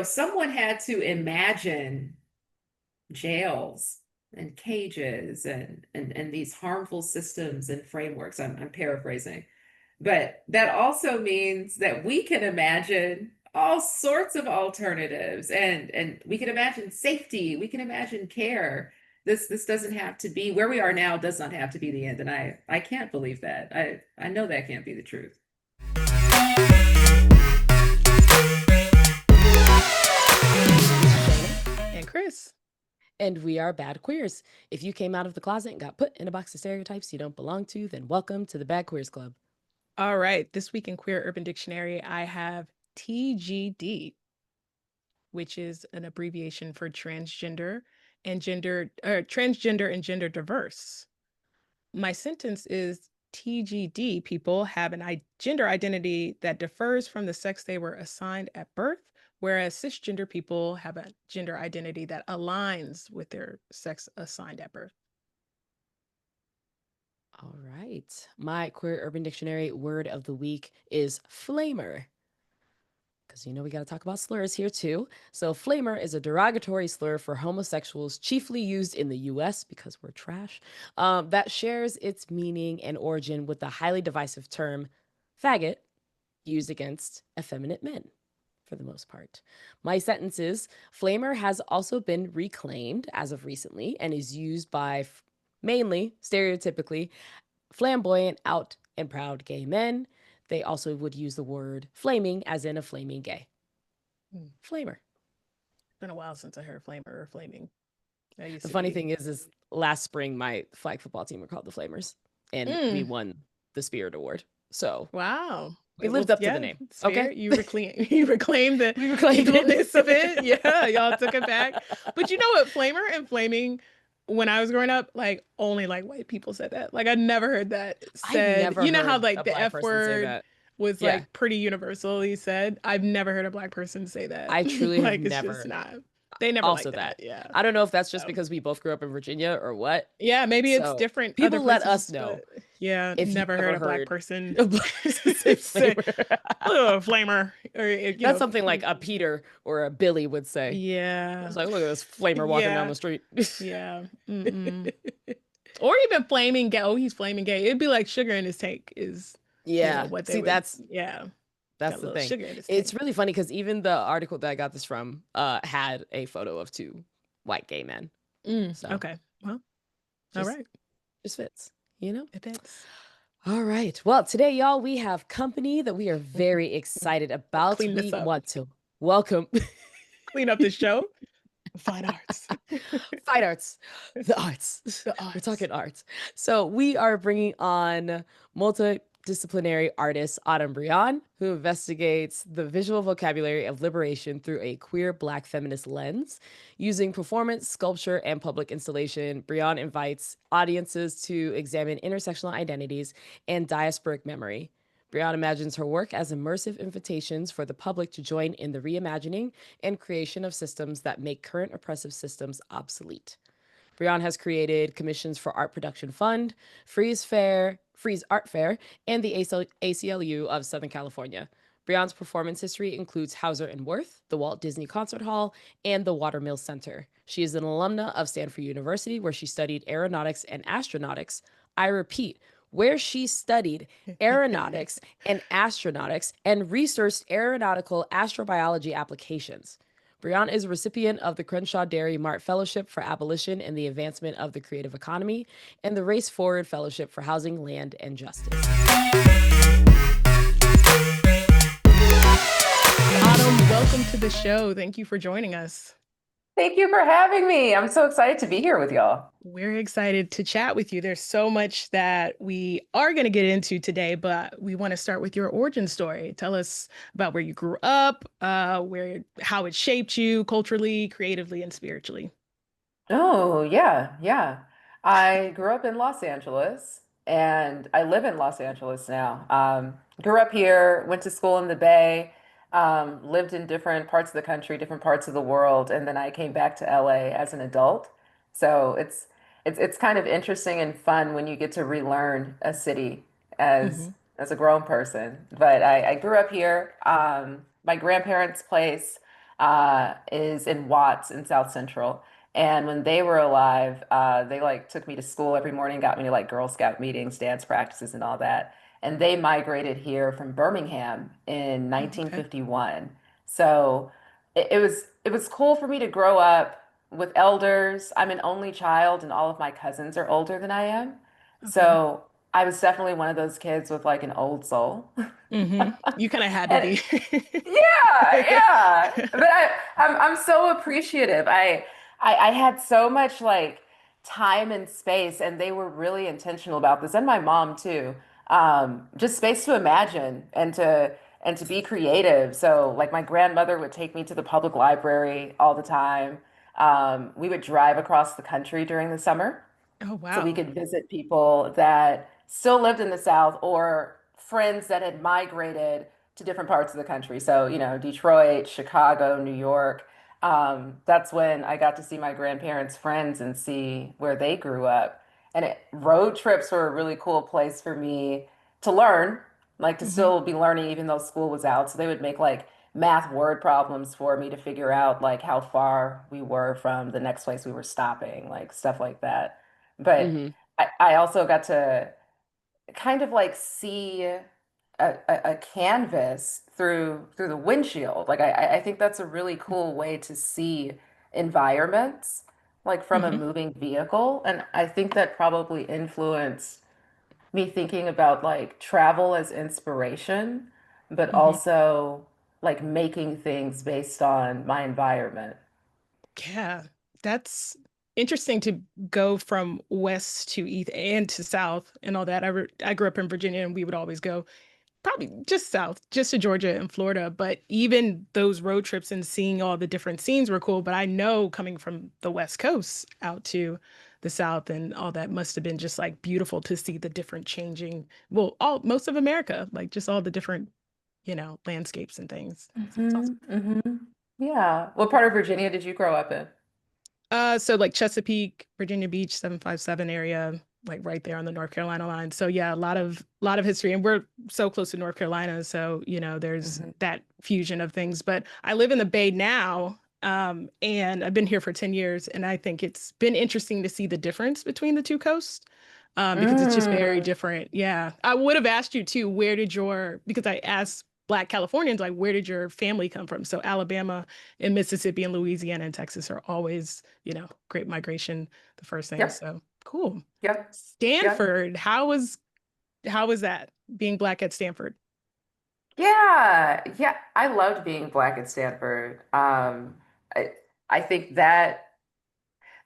someone had to imagine jails and cages and these harmful systems and frameworks. I'm paraphrasing. But that also means that we can imagine all sorts of alternatives and we can imagine safety, we can imagine care. This doesn't have to be where we are now, does not have to be the end. And I can't believe that. I know that can't be the truth. And Chris. And we are bad queers. If you came out of the closet and got put in a box of stereotypes you don't belong to, then welcome to the Bad Queers Club. All right. This week in Queer Urban Dictionary, I have TGD, which is an abbreviation for transgender and gender diverse. My sentence is TGD people have an gender identity that differs from the sex they were assigned at birth, whereas cisgender people have a gender identity that aligns with their sex assigned at birth. All right. My Queer Urban Dictionary word of the week is flamer. Because we got to talk about slurs here too. So, flamer is a derogatory slur for homosexuals, chiefly used in the US because we're trash, that shares its meaning and origin with the highly divisive term faggot used against effeminate men for the most part. My sentence is flamer has also been reclaimed as of recently and is used by mainly, stereotypically, flamboyant, out and proud gay men. They also would use the word flaming as in a flaming gay. Flamer. It's been a while since I heard flamer or flaming. The funny thing is last spring my flag football team were called the Flamers, and we won the Spirit Award. So wow, we lived up to the name. Okay, you reclaimed the we reclaimed goodness of it. Yeah, y'all took it back. But you know what, flamer and flaming. When I was growing up, like only like white people said that. Like I never heard that said. You know how like the F word was like pretty universally said. I've never heard a black person say that. I truly like have it's never. just not. They never also like that. Yeah. I don't know if that's just because we both grew up in Virginia or what. Yeah, maybe it's different. People let us know. Yeah, if never heard a black person say flamer. Oh, flamer. Or that's something like a Peter or a Billy would say. Yeah. It's like, look at this flamer walking down the street. Yeah. Or even flaming gay. Oh, he's flaming gay. It'd be like sugar in his tank is what they would, that's the thing. It's really funny because even the article that I got this from had a photo of two white gay men. So okay. Well, all right. Just fits, It fits. All right. Well, today, y'all, we have company that we are very excited about. We want to welcome. Clean up the show. Fine arts. Fine arts. The arts. We're talking arts. So we are bringing on multidisciplinary artist Autumn Breon, who investigates the visual vocabulary of liberation through a queer Black feminist lens. Using performance, sculpture, and public installation, Breon invites audiences to examine intersectional identities and diasporic memory. Breon imagines her work as immersive invitations for the public to join in the reimagining and creation of systems that make current oppressive systems obsolete. Breon has created commissions for Art Production Fund, Freeze Art Fair, and the ACLU of Southern California. Breon's performance history includes Hauser and Wirth, the Walt Disney Concert Hall, and the Watermill Center. She is an alumna of Stanford University, where she studied aeronautics and astronautics. I repeat, where she studied aeronautics and astronautics and researched aeronautical astrobiology applications. Breon is a recipient of the Crenshaw Dairy Mart Fellowship for Abolition and the Advancement of the Creative Economy and the Race Forward Fellowship for Housing, Land, and Justice. Autumn, welcome to the show. Thank you for joining us. Thank you for having me. I'm so excited to be here with y'all. We're excited to chat with you. There's so much that we are going to get into today, but we want to start with your origin story. Tell us about where you grew up, how it shaped you culturally, creatively, and spiritually. Oh, yeah. I grew up in Los Angeles and I live in Los Angeles now. Grew up here, went to school in the Bay, lived in different parts of the country, different parts of the world, and then I came back to LA as an adult. So it's kind of interesting and fun when you get to relearn a city as a grown person. But I grew up here. My grandparents' place is in Watts in South Central. And when they were alive, they like took me to school every morning, got me to like Girl Scout meetings, dance practices, and all that. And they migrated here from Birmingham in Oh, okay. 1951. So it was cool for me to grow up with elders. I'm an only child, and all of my cousins are older than I am. Okay. So I was definitely one of those kids with like an old soul. You kind of had to And be. yeah, yeah. But I'm so appreciative. I had so much like time and space, and they were really intentional about this, and my mom too. Just space to imagine and to be creative. So like my grandmother would take me to the public library all the time. We would drive across the country during the summer Oh, so we wow. could visit people that still lived in the South or friends that had migrated to different parts of the country. So, Detroit, Chicago, New York. That's when I got to see my grandparents' friends and see where they grew up. And road trips were a really cool place for me to learn, like to Hmm. still be learning even though school was out. So they would make like math word problems for me to figure out like how far we were from the next place we were stopping, like stuff like that. But Hmm. I also got to kind of like see a canvas through the windshield. Like I think that's a really cool way to see environments, like from a Hmm. moving vehicle. And I think that probably influenced me thinking about like travel as inspiration, but Hmm. also like making things based on my environment. Yeah, that's interesting to go from west to east and to south and all that. I grew up in Virginia and we would always go probably just south, just to Georgia and Florida. But even those road trips and seeing all the different scenes were cool. But I know coming from the West Coast out to the South and all that must have been just like beautiful to see the different changing, well, all most of America, like just all the different, landscapes and things. So it's awesome. Yeah. What part of Virginia did you grow up in? So like Chesapeake, Virginia Beach, 757 area, like right there on the North Carolina line. So yeah, a lot of history. And we're so close to North Carolina. So, there's Mhm. that fusion of things. But I live in the Bay now. And I've been here for 10 years. And I think it's been interesting to see the difference between the two coasts. Because it's just very Mm. different. Yeah. I would have asked you too, because I asked Black Californians, like, where did your family come from? So Alabama and Mississippi and Louisiana and Texas are always, great migration, the first thing. Yep. So cool. Yep. Yep. Stanford, how was that being Black at Stanford? Yeah. Yeah. I loved being Black at Stanford. I think that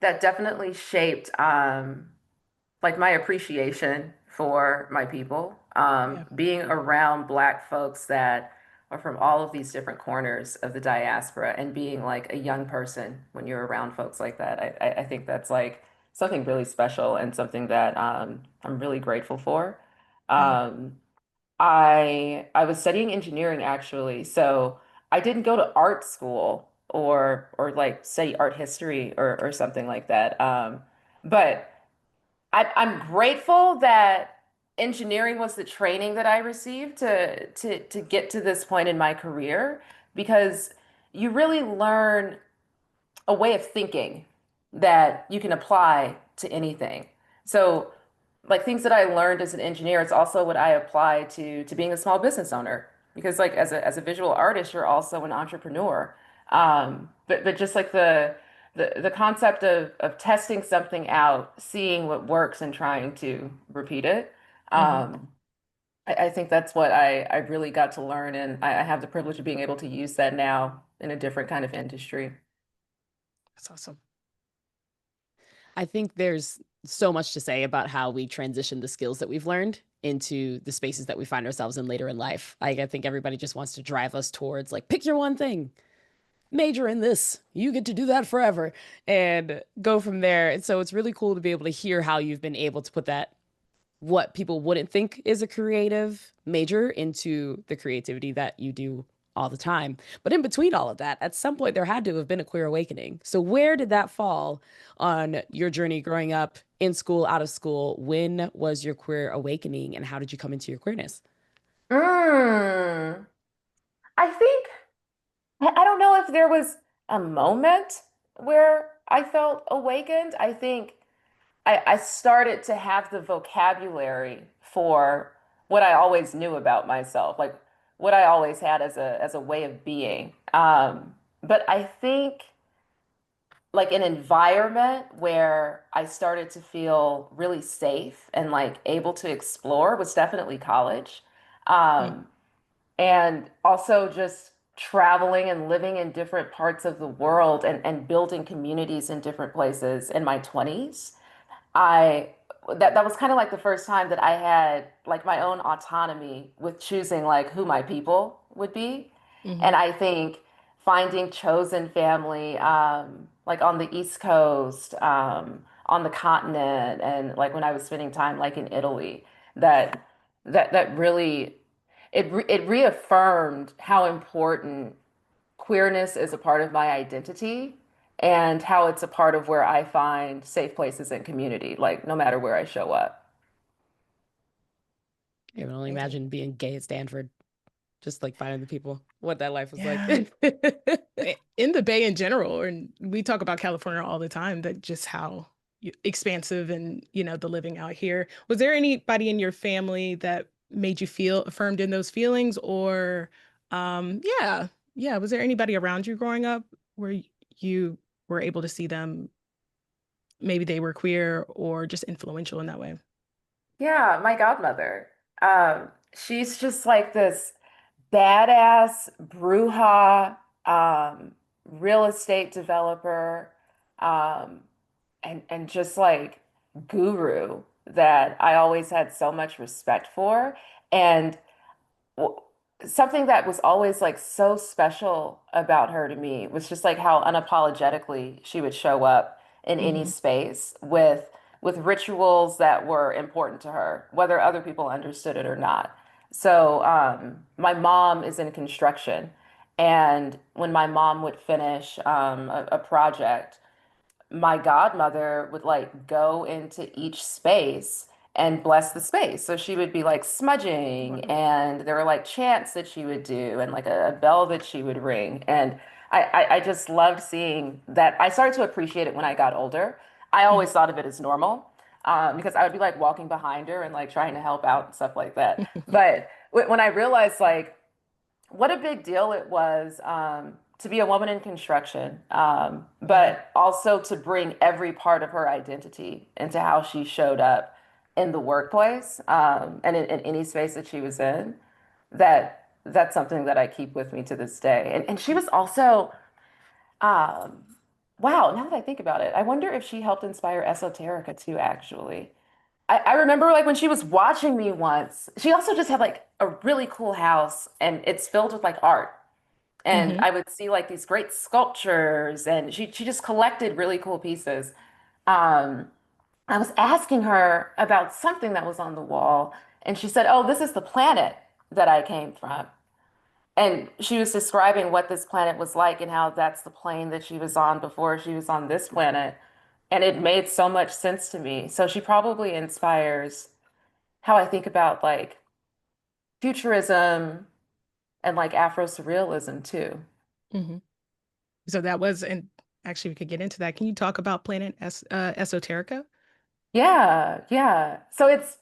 definitely shaped like my appreciation for my people. Yeah. Being around Black folks that are from all of these different corners of the diaspora and being like a young person when you're around folks like that. I think that's like something really special and something that I'm really grateful for. Yeah. Um, I was studying engineering actually, so I didn't go to art school or like study art history or something like that. But I'm grateful that engineering was the training that I received to get to this point in my career because you really learn a way of thinking that you can apply to anything. So, like things that I learned as an engineer, it's also what I apply to being a small business owner. Because like as a visual artist, you're also an entrepreneur. But just like the concept of testing something out, seeing what works and trying to repeat it. Hmm. Um, I think that's what I really got to learn, and I have the privilege of being able to use that now in a different kind of industry. That's awesome. I think there's so much to say about how we transition the skills that we've learned into the spaces that we find ourselves in later in life. I think everybody just wants to drive us towards like, pick your one thing, major in this. You get to do that forever and go from there. And so it's really cool to be able to hear how you've been able to put that what people wouldn't think is a creative major into the creativity that you do all the time. But in between all of that, at some point there had to have been a queer awakening. So where did that fall on your journey growing up in school, out of school? When was your queer awakening and how did you come into your queerness? Mm, I think. I don't know if there was a moment where I felt awakened. I think I started to have the vocabulary for what I always knew about myself, like what I always had as a way of being. But I think like an environment where I started to feel really safe and like able to explore was definitely college. Mm, Um, and also just traveling and living in different parts of the world and building communities in different places in my 20s. I that was kind of like the first time that I had like my own autonomy with choosing like who my people would be. hmm And I think finding chosen family, like on the East Coast, on the continent, and like when I was spending time like in Italy, that that really it reaffirmed how important queerness is a part of my identity and how it's a part of where I find safe places and community, like no matter where I show up. I can only Amazing. imagine being gay at Stanford, just like finding the people, what that life was like. Yeah. In the Bay in general, and we talk about California all the time, that just how expansive and, the living out here. Was there anybody in your family that made you feel affirmed in those feelings? Or, yeah, yeah, was there anybody around you growing up where you were able to see them, maybe they were queer or just influential in that way? Yeah, my godmother. She's just like this badass bruja, real estate developer, um, and just like guru that I always had so much respect for. And w- something that was always like so special about her to me was just like how unapologetically she would show up in any Hmm space with rituals that were important to her, whether other people understood it or not. So my mom is in construction, and when my mom would finish a project, my godmother would like go into each space and bless the space. So she would be like smudging, Wow. and there were like chants that she would do, and like a bell that she would ring. And I just loved seeing that. I started to appreciate it when I got older. I always thought of it as normal, because I would be like walking behind her and like trying to help out and stuff like that. But when I realized like what a big deal it was, to be a woman in construction, Mhm. but also to bring every part of her identity into how she showed up in the workplace, and in any space that she was in. That's something that I keep with me to this day. And she was also, um, wow, now that I think about it, I wonder if she helped inspire esoterica too, actually. I remember like when she was watching me once, she also just had like a really cool house and it's filled with like art. And hmm I would see like these great sculptures and she just collected really cool pieces. Um, I was asking her about something that was on the wall and she said, "Oh, this is the planet that I came from." And she was describing what this planet was like and how that's the plane that she was on before she was on this planet. And it made so much sense to me. So she probably inspires how I think about like futurism and like Afro surrealism too. hmm So that was, and actually we could get into that. Can you talk about Esoterica? Yeah, yeah. So it's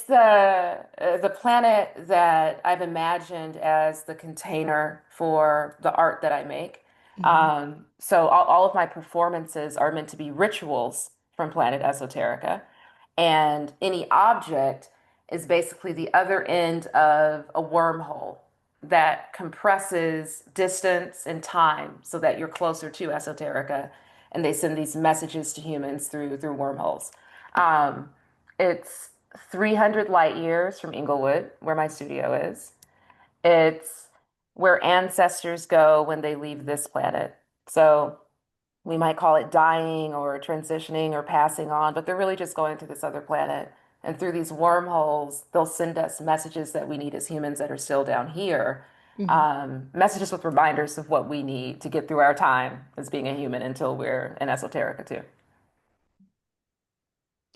the planet that I've imagined as the container for the art that I make. Hmm So all of my performances are meant to be rituals from Planet Esoterica, and any object is basically the other end of a wormhole that compresses distance and time so that you're closer to Esoterica, and they send these messages to humans through wormholes. Um, it's 300 light years from Inglewood, where my studio is. It's where ancestors go when they leave this planet. So we might call it dying or transitioning or passing on, but they're really just going to this other planet. And through these wormholes, they'll send us messages that we need as humans that are still down here, hmm messages with reminders of what we need to get through our time as being a human until we're in esoterica too.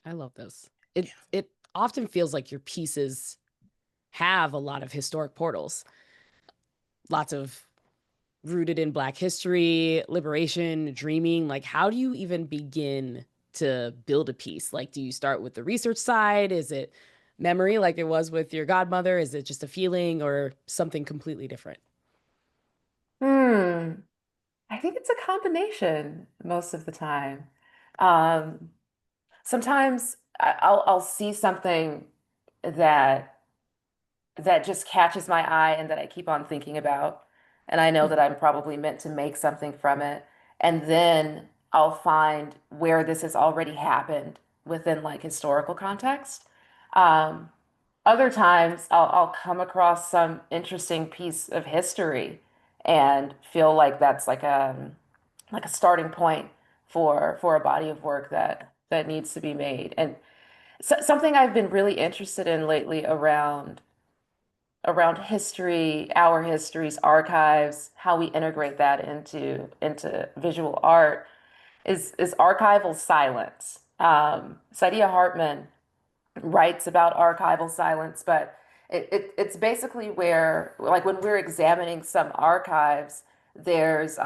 I love this. It often feels like your pieces have a lot of historic portals, lots of rooted in Black history, liberation, dreaming. Like, how do you even begin to build a piece? Like, do you start with the research side? Is it memory like it was with your godmother? Is it just a feeling or something completely different? Hmm. I think it's a combination most of the time. Um, Sometimes I'll see something that that just catches my eye and that I keep on thinking about. And I know that I'm probably meant to make something from it. And then I'll find where this has already happened within like historical context. Um, Other times I'll come across some interesting piece of history and feel like that's like a starting point for a body of work that needs to be made. And so, something I've been really interested in lately around history, our histories, archives, how we integrate that into visual art is archival silence. Saidiya Hartman writes about archival silence, but it's basically where, like, when we're examining some archives, there's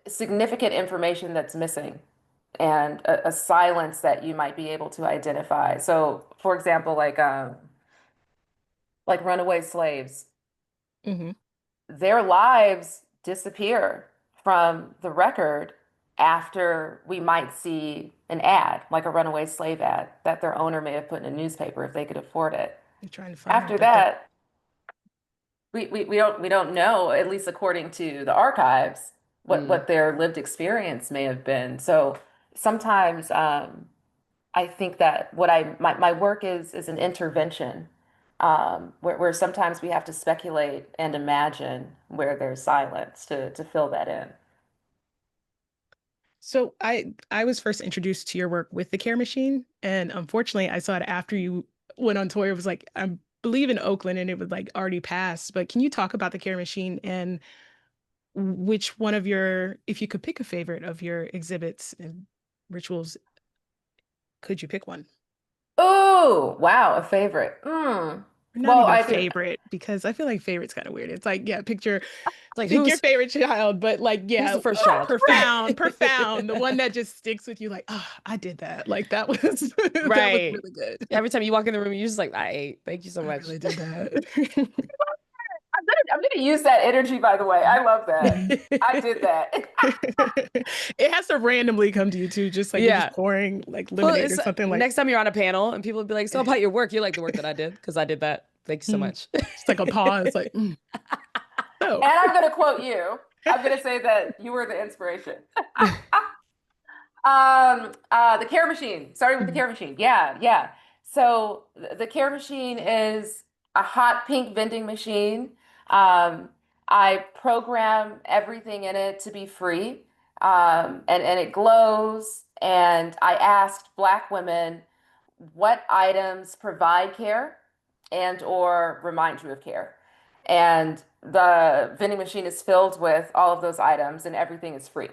significant information that's missing and a silence that you might be able to identify. So, for example, like runaway slaves, Hmm. their lives disappear from the record after we might see an ad, like a runaway slave ad that their owner may have put in a newspaper if they could afford it. You're trying to find After like the that, we don't know, at least according to the archives, Mm. what their lived experience may have been. So sometimes I think that my work is an intervention, where sometimes we have to speculate and imagine where there's silence to fill that in. So I was first introduced to your work with the Care Machine, and unfortunately, I saw it after you went on tour. It was like I believe in Oakland, and it was like already passed. But can you talk about the Care Machine and which one of your, if you could pick a favorite of your exhibits and rituals, could you pick one? Oh, wow, a favorite. Mm. Or not Well, even I could. favorite, because I feel like favorite's kind of weird. It's like, yeah, picture It's like, pick your favorite child, but like, who's yeah, the first child? profound, the one that just sticks with you, like, oh, I did that. Like that was that was Right. really good. Every time you walk in the room, you're just like, I ate. Thank you so I much. really did that. I'm gonna use that energy, by the way. I love that. I did that. It has to randomly come to you too, just like you're just Yeah. pouring like Well, lemonade or it's something like next time you're on a panel and people will be like, so about your work, you're like the work that I did because I did that. Thank you so mm, much. just like a pause, like so. And I'm gonna quote you. I'm gonna say that you were the inspiration. The Care Machine. Starting with the Mhm. Care Machine. Yeah, yeah. So the Care Machine is a hot pink vending machine. Um, I program everything in it to be free. And it glows. And I asked Black women what items provide care and or remind you of care. And the vending machine is filled with all of those items and everything is free.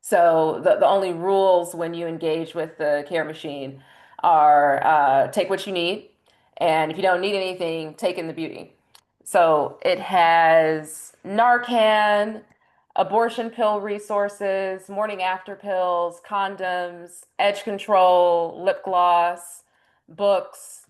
So the only rules when you engage with the care machine are take what you need, and if you don't need anything, take in the beauty. So it has Narcan, abortion pill resources, morning after pills, condoms, edge control, lip gloss, books,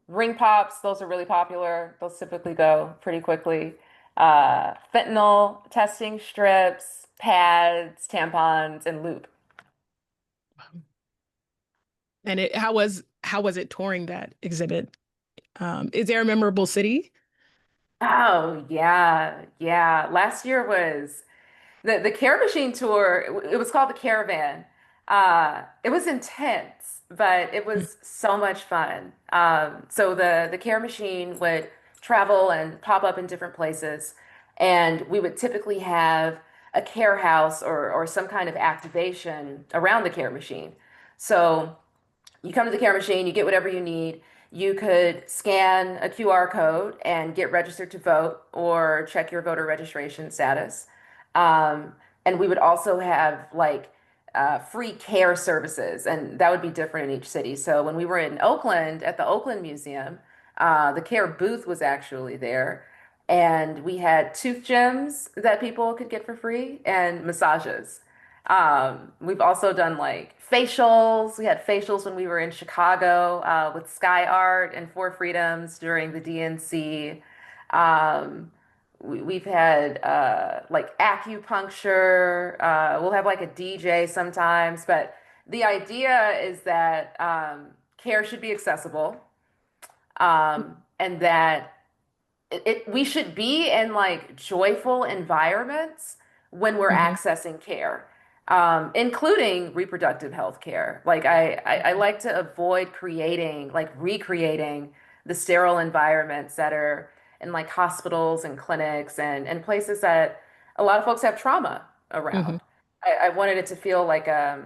ring pops. Those are really popular. Those typically go pretty quickly. Fentanyl testing strips, pads, tampons, and lube. And it how was it touring that exhibit? Is there a memorable city? Oh yeah, yeah. Last year was the Care Machine tour. It was called the Caravan. It was intense, but it Mm. was so much fun. So the Care Machine would travel and pop up in different places, and we would typically have a care house or some kind of activation around the Care Machine. So you come to the Care Machine, you get whatever you need. You could scan a QR code and get registered to vote or check your voter registration status. Um, and we would also have like free care services, and that would be different in each city. So when we were in Oakland at the Oakland Museum, the care booth was actually there. and we had tooth gems that people could get for free and massages. We've also done like facials. We had facials when we were in Chicago with Sky Art and Four Freedoms during the DNC. We've had like acupuncture. We'll have like a DJ sometimes, but the idea is that care should be accessible, and that we should be in like joyful environments when we're Hmm. accessing care, including reproductive health care. Like I like to avoid creating, like recreating the sterile environments that are in like hospitals and clinics and places that a lot of folks have trauma Hmm. around. I wanted it to feel like a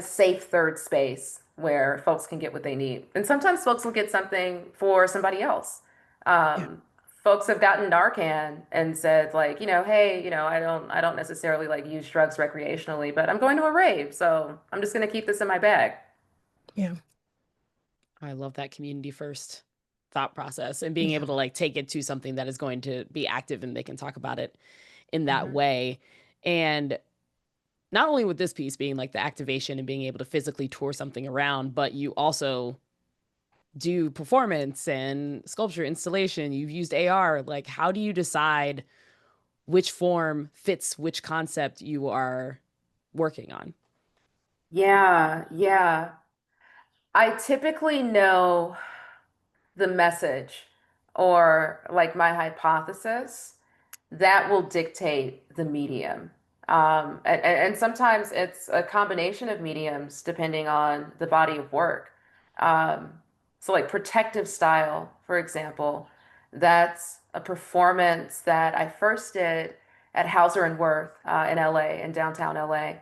safe third space where folks can get what they need. And sometimes folks will get something for somebody else. Yeah. Um, Folks have gotten Narcan and said like, hey, I don't necessarily like use drugs recreationally, but I'm going to a rave, so I'm just going to keep this in my bag. Yeah. I love that community first thought process and being able Yeah. to like take it to something that is going to be active and they can talk about it in that Mhm. way. And not only with this piece being like the activation and being able to physically tour something around, but you also do performance and sculpture installation. You've used AR. Like, how do you decide which form fits which concept you are working on? Yeah, yeah. I typically know the message or like my hypothesis that will dictate the medium. And sometimes it's a combination of mediums depending on the body of work. Um, so, like protective style, for example, that's a performance that I first did at Hauser and Wirth in LA, in downtown LA.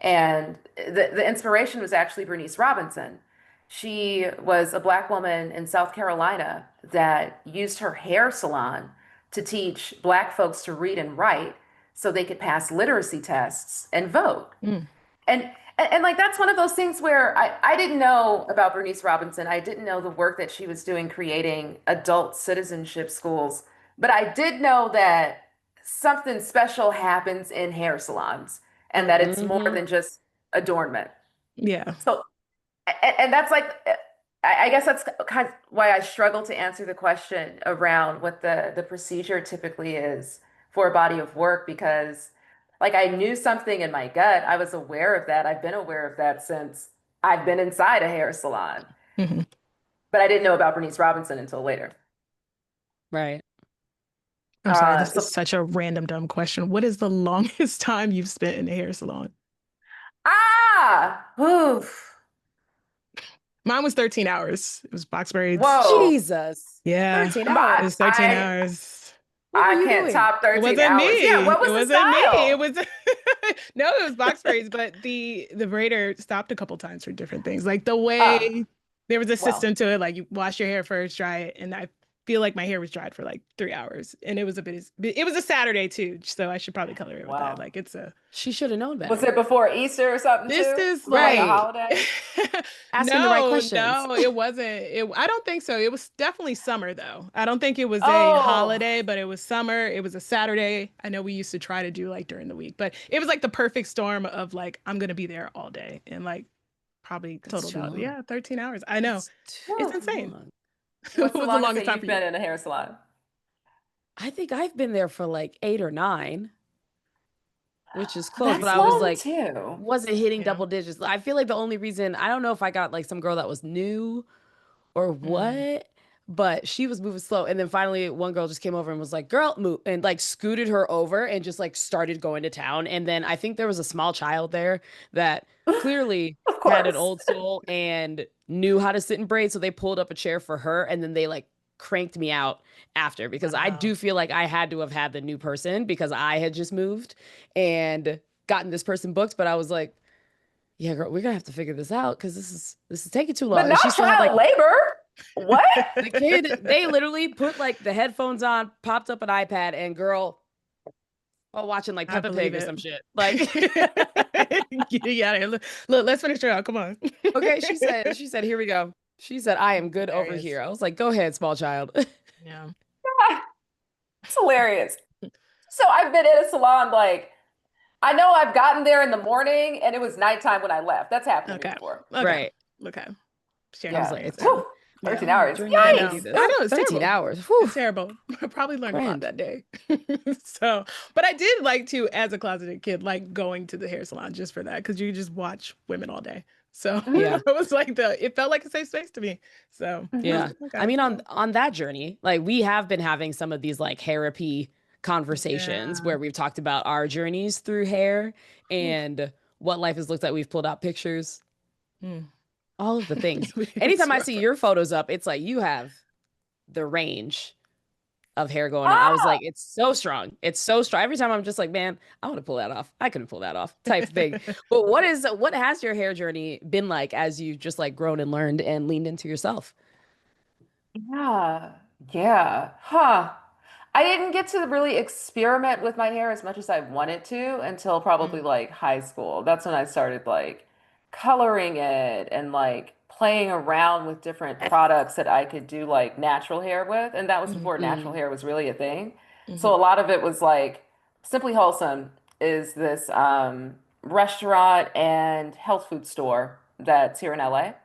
And the inspiration was actually Bernice Robinson. She was a Black woman in South Carolina that used her hair salon to teach Black folks to read and write so they could pass literacy tests and vote. Mm. And like that's one of those things where I didn't know about Bernice Robinson. I didn't know the work that she was doing creating adult citizenship schools, but I did know that something special happens in hair salons and that it's more Mm-hmm. than just adornment. Yeah. So and that's like I guess that's kind of why I struggle to answer the question around what the procedure typically is for a body of work, because like I knew something in my gut. I was aware of that. I've been aware of that since I've been inside a hair salon, Hmm. but I didn't know about Bernice Robinson until later. Right. I'm sorry, this is So such a random dumb question. What is the longest time you've spent in a hair salon? oof, Mine was 13 hours. It was box braids. whoa, Jesus. Yeah, 13 I it was hours. 13 I hours. What were I you can't doing? top It 13 wasn't hours. Yeah, me. what It was the wasn't me. It style? was no, it was box braids, but the braider stopped a couple times for different things. Like the Uh, way there was a well. system to it, like you wash your hair first, dry it, and I feel like my hair was dried for like 3 hours. And it was it was a Saturday too, so I should probably color it with that. Wow. Like it's a She should have known Was better. it before Easter or something this too? is For like a like Right. holiday? Asking the right no, questions. no, it wasn't. I don't think so. It was definitely summer though. I don't think it was a Oh, holiday, but it was summer. It was a Saturday. I know we used to try to do like during the week, but it was like the perfect storm of like I'm gonna be there all day and like probably That's totaled too out. long. Yeah, 13 hours. I know. That's It's too whew. insane. long. What What's the was the longest longest that time for you've you? been in a hair salon? I think I've been there for like 8 or 9, which is close, but That's I was long like, too. wasn't hitting Yeah. double digits. I feel like the only reason, I don't know if I got like some girl that was new or Mm. what, but she was moving slow. And then finally, one girl just came over and was like, girl, move, and like scooted her over and just like started going to town. And then I think there was a small child there that clearly Of had an course. old soul and knew how to sit in braids. So they pulled up a chair for her and then they like cranked me out after because I Wow. do feel like I had to have had the new person because I had just moved and gotten this person booked. But I was like, yeah, girl, we're gonna have to figure this out because this is taking too But long. And she not still had like child labor. What? the kid, they literally put like the headphones on, popped up an iPad, and girl, while watching like I Peppa believe Pig or it. some shit. Like, Yeah, look, let's finish her out. Come on. okay, she said, here we go. She said, I am good over Hilarious. here. I was like, go ahead, small child. Yeah. It's hilarious. So I've been in a salon like I know I've gotten there in the morning and it was nighttime when I left. That's happened to me Okay. before. Okay. Right. Okay. I was Yeah. like, It's it's Whew, yeah. 13 hours. during the I day, know. do Yikes. this. I know. It's 13 terrible. hours. Whew. It's terrible. I probably learned a lot Grand. that day. So, but I did like to, as a closeted kid, like going to the hair salon just for that because you just watch women all day. So Yeah. it was like it felt like a safe space to me. So Yeah. okay. I mean, on that journey, like we have been having some of these like therapy conversations Yeah. where we've talked about our journeys through hair Oof. and what life has looked like. We've pulled out pictures, Mm. all of the things. It's Anytime I rough. see your photos up, it's like you have the range of hair going on. I was Ah, like, it's so strong. It's so strong. Every time I'm just like, man, I want to pull that off. I couldn't pull that off type thing. But what has your hair journey been like as you've just like grown and learned and leaned into yourself? yeah. Yeah. Huh. I didn't get to really experiment with my hair as much as I wanted to until probably Mm. like high school. That's when I started like coloring it and like playing around with different products that I could do like natural hair with. And that was Mhm. before natural Mm, hair was really a thing. So Mhm. a lot of it was like Simply Wholesome is this restaurant and health food store that's here in LA.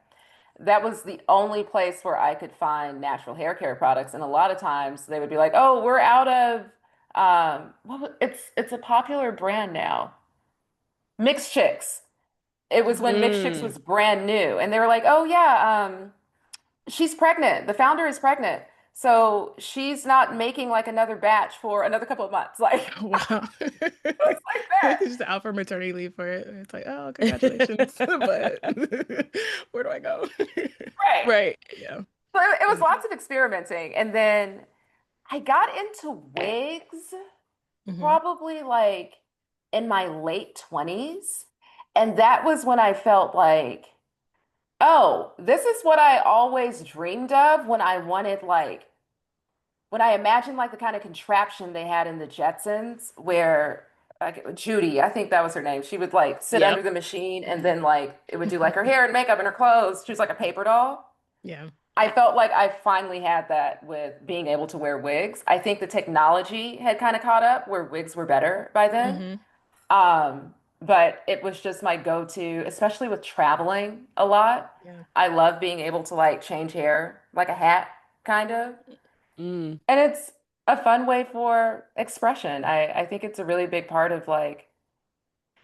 That was the only place where I could find natural hair care products. And a lot of times they would be like, "Oh, we're out of it's a popular brand now. Mixed Chicks." It was when Mixed Chicks mm. was brand new. And they were like, "Oh yeah, she's pregnant. The founder is pregnant. So she's not making like another batch for another couple of months." Like Wow. it was like that. Just out for maternity leave for it. It's like, oh, congratulations. But where do I go? Right. Right. Yeah. So it was lots of experimenting. And then I got into wigs Hmm. probably like in my late 20s. And that was when I felt like, oh, this is what I always dreamed of when I wanted like when I imagined like the kind of contraption they had in the Jetsons where like Judy, I think that was her name. She would like sit under Yep. the machine and then like it would do like her hair and makeup and her clothes. She was like a paper doll. Yeah. I felt like I finally had that with being able to wear wigs. I think the technology had kind of caught up where wigs were better by then. Hmm. But it was just my go-to, especially with traveling a lot. Yeah. I love being able to like change hair like a hat, kind of. Mm. And it's a fun way for expression. I think it's a really big part of like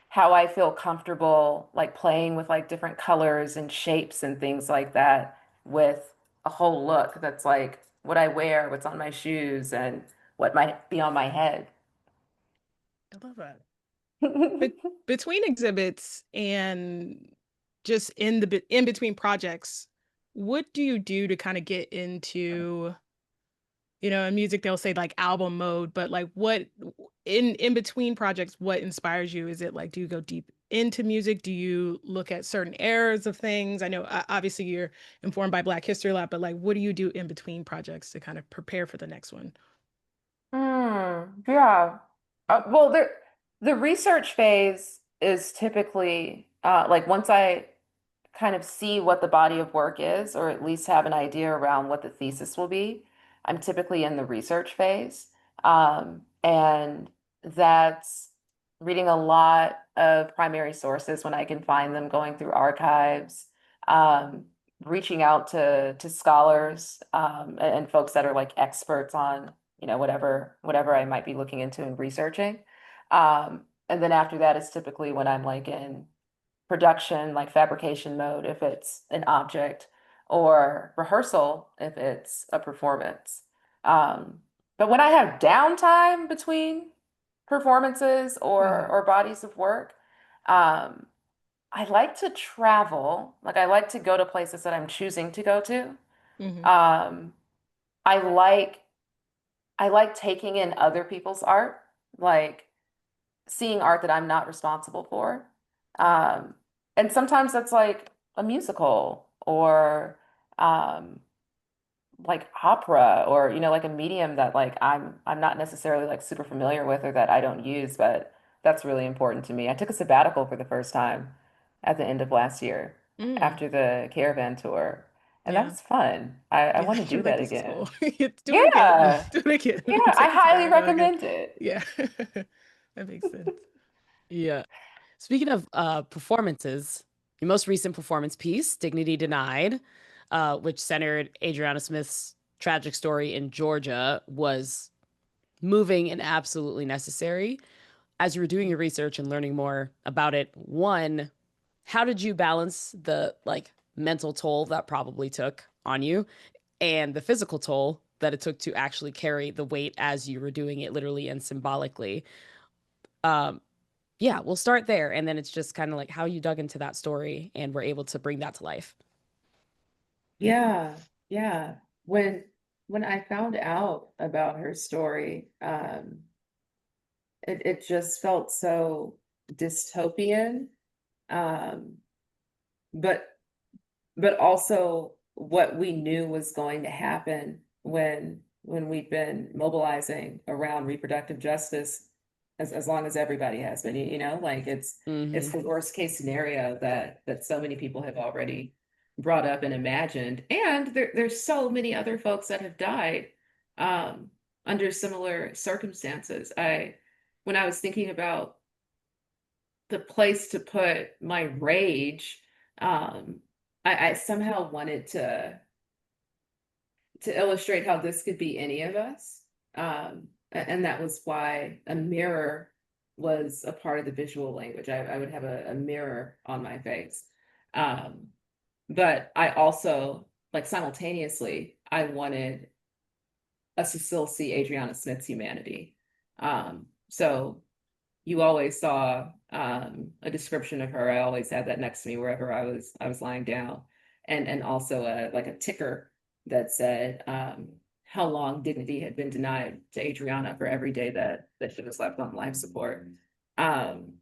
how I feel comfortable like playing with like different colors and shapes and things like that with a whole look that's like what I wear, what's on my shoes, and what might be on my head. I love that. But between exhibits and just in between projects, what do you do to kind of get into, in music they'll say like album mode, but like what in between projects, what inspires you? Is it like do you go deep into music? Do you look at certain eras of things? I know obviously you're informed by Black history a lot, but like what do you do in between projects to kind of prepare for the next one? Yeah. Well, the research phase is typically like once I kind of see what the body of work is, or at least have an idea around what the thesis will be. I'm typically in the research phase. And that's reading a lot of primary sources when I can find them, going through archives, um, reaching out to scholars and folks that are like experts on, whatever I might be looking into and researching. And then after that is typically when I'm like in production, like fabrication mode, if it's an object, or rehearsal, if it's a performance. Um, but when I have downtime between performances Hmm. or bodies of work, um, I like to travel. Like I like to go to places that I'm choosing to go to. Hmm. Um, I like I like taking in other people's art, like seeing art that I'm not responsible for. Um, and sometimes that's like a musical or um, like opera or like a medium that like I'm not necessarily like super familiar with or that I don't use, but that's really important to me. I took a sabbatical for the first time at the end of last year Mm. after the caravan tour. And Yeah. that was fun. I Yeah, want to do that this is cool. again. Do it again. Yeah. Do it again. Yeah, I Take it to highly Nashville again. recommend it. Yeah. That makes sense. Yeah. Speaking of performances, your most recent performance piece, Dignity Denied, which centered Adriana Smith's tragic story in Georgia, was moving and absolutely necessary. As you were doing your research and learning more about it, one, how did you balance the like mental toll that probably took on you and the physical toll that it took to actually carry the weight as you were doing it literally and symbolically? Um, yeah, we'll start there. And then it's just kind of like how you dug into that story and were able to bring that to life. Yeah, yeah. When I found out about her story, it just felt so dystopian. Um, but but also what we knew was going to happen when we've been mobilizing around reproductive justice as long as everybody has been, you know, like it's Mm-hmm. the worst case scenario that so many people have already brought up and imagined. And there's so many other folks that have died um under similar circumstances. When I was thinking about the place to put my rage, um, I somehow wanted to illustrate how this could be any of us. And that was why a mirror was a part of the visual language. I would have a mirror on my face. Um, but I also, like simultaneously, I wanted us to still see Adriana Smith's humanity. So you always saw a description of her. I always had that next to me wherever I was lying down, and also like a ticker that said how long dignity had been denied to Adriana for every day that she was left on life support. Um,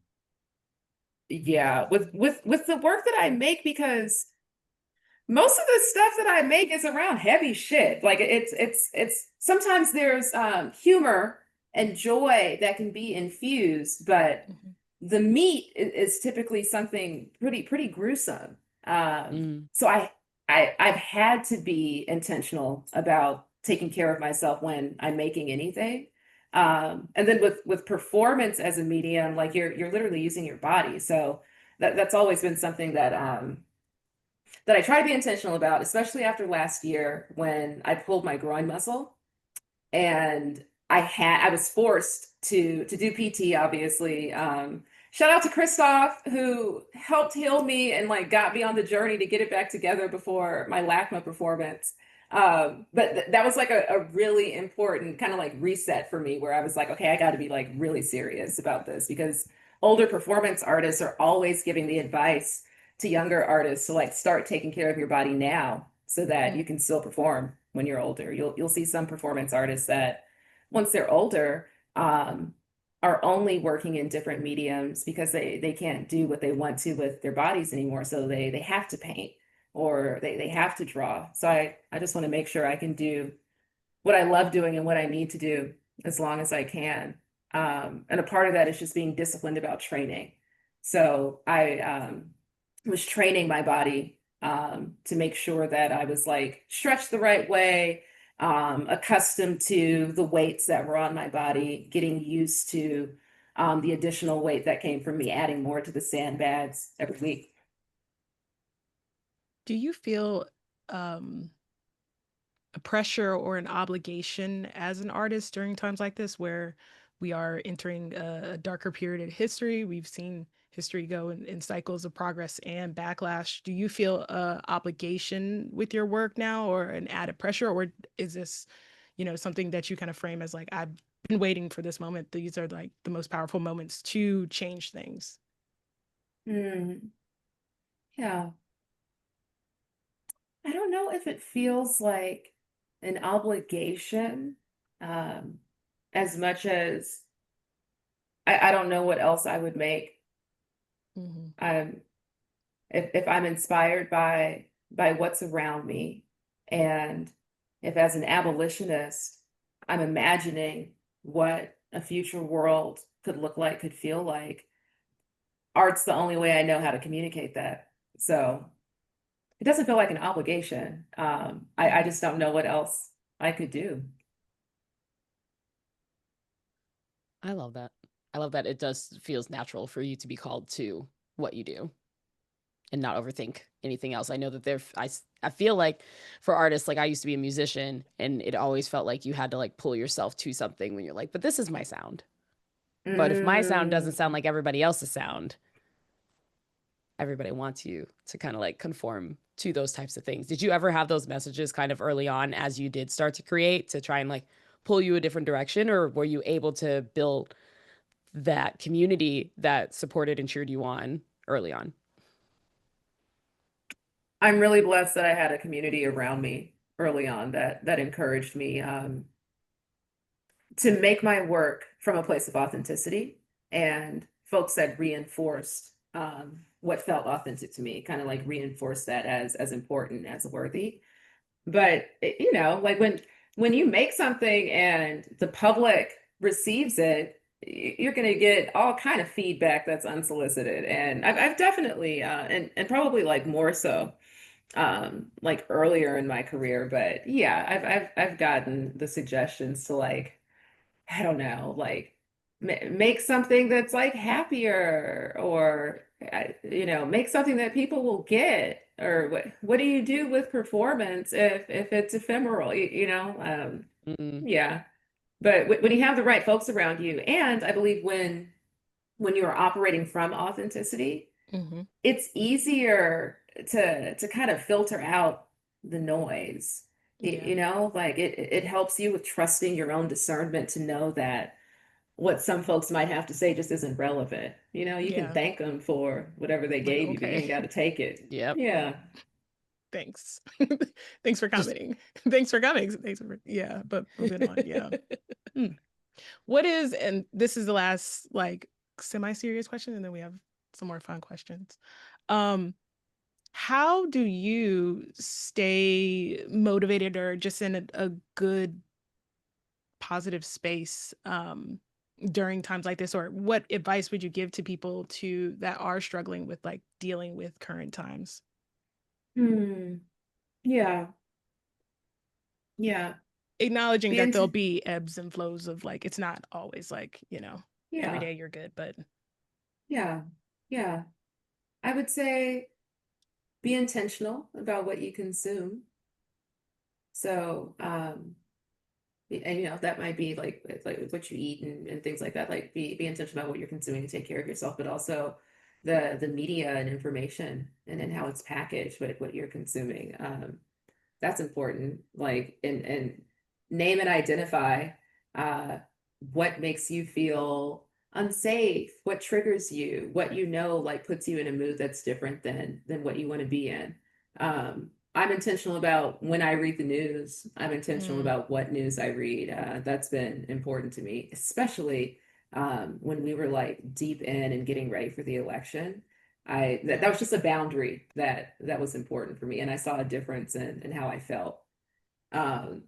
yeah, with the work that I make, because most of the stuff that I make is around heavy shit. Like it's sometimes there's humor and joy that can be infused, but Mhm. the meat is typically something pretty gruesome. Mm. So I've had to be intentional about taking care of myself when I'm making anything. And then with performance as a medium, like you're literally using your body. So that's always been something that I try to be intentional about, especially after last year when I pulled my groin muscle and I was forced to do PT, obviously. Shout out to Christoph, who helped heal me and like got me on the journey to get it back together before my LACMA performance. But that was like a really important kind of like reset for me, where I was like, okay, I got to be like really serious about this, because older performance artists are always giving the advice to younger artists to like start taking care of your body now so that you can still perform when you're older. You'll see some performance artists that once they're older are only working in different mediums because they can't do what they want to with their bodies anymore. So they have to paint or they have to draw. So I just want to make sure I can do what I love doing and what I need to do as long as I can. And a part of that is just being disciplined about training. So I was training my body to make sure that I was like stretched the right way, accustomed to the weights that were on my body, getting used to the additional weight that came from me adding more to the sandbags every week. Do you feel um, a pressure or an obligation as an artist during times like this, where we are entering a darker period in history? We've seen history go in cycles of progress and backlash. Do you feel a obligation with your work now, or an added pressure, or is this, something that you kind of frame as like, I've been waiting for this moment. These are like the most powerful moments to change things. Hmm. Yeah. I don't know if it feels like an obligation, um, as much as I don't know what else I would make. Mhm. Um, if I'm inspired by what's around me, and if as an abolitionist, I'm imagining what a future world could look like, could feel like, art's the only way I know how to communicate that. So it doesn't feel like an obligation. I just don't know what else I could do. I love that. I love that it does feels natural for you to be called to what you do and not overthink anything else. I know that I feel like for artists, like I used to be a musician, and it always felt like you had to like pull yourself to something when you're like, but this is my sound. But if my sound doesn't sound like everybody else's sound, everybody wants you to kind of like conform to those types of things. Did you ever have those messages kind of early on as you did start to create to try and like pull you a different direction, or were you able to build that community that supported and cheered you on early on? I'm really blessed that I had a community around me early on that encouraged me to make my work from a place of authenticity, and folks that reinforced what felt authentic to me, kind of like reinforced that as important, as worthy. But you know, like when you make something and the public receives it, you're going to get all kind of feedback that's unsolicited. And I've definitely and probably like more so like earlier in my career, but yeah, I've gotten the suggestions to like, I don't know, like make something that's like happier, or you know, make something that people will get, or what do you do with performance if it's ephemeral, you know? Yeah. But when you have the right folks around you, and I believe when you are operating from authenticity, Mm-hmm. it's easier to kind of filter out the noise. Yeah. You know, like it helps you with trusting your own discernment to know that what some folks might have to say just isn't relevant. You know, you can Yeah. thank them for whatever they Like, gave you, but you okay. ain't got to take it. Yep. Yeah. Thanks. Thanks for coming. Thanks for coming. Thanks for, yeah, but moving on. Yeah. What is, and this is the last like semi-serious question, and then we have some more fun questions. How do you stay motivated or just in a good positive space during times like this, or what advice would you give to people that are struggling with like dealing with current times? Hmm. Yeah. Yeah. Acknowledging Be that there'll int- be ebbs and flows of like, it's not always like, every yeah. day you're good, but Yeah. Yeah. I would say be intentional about what you consume. So, and you know, that might be like what you eat and things like that. Like be intentional about what you're consuming to take care of yourself, but also the media and information and then how it's packaged, what you're consuming. That's important. Like and name and identify uh what makes you feel unsafe, what triggers you, what you know like puts you in a mood that's different than what you want to be in. I'm intentional about when I read the news. I'm intentional about what news I read. That's been important to me, especially when we were like deep in and getting ready for the election. That was just a boundary that was important for me, and I saw a difference in how I felt. Um,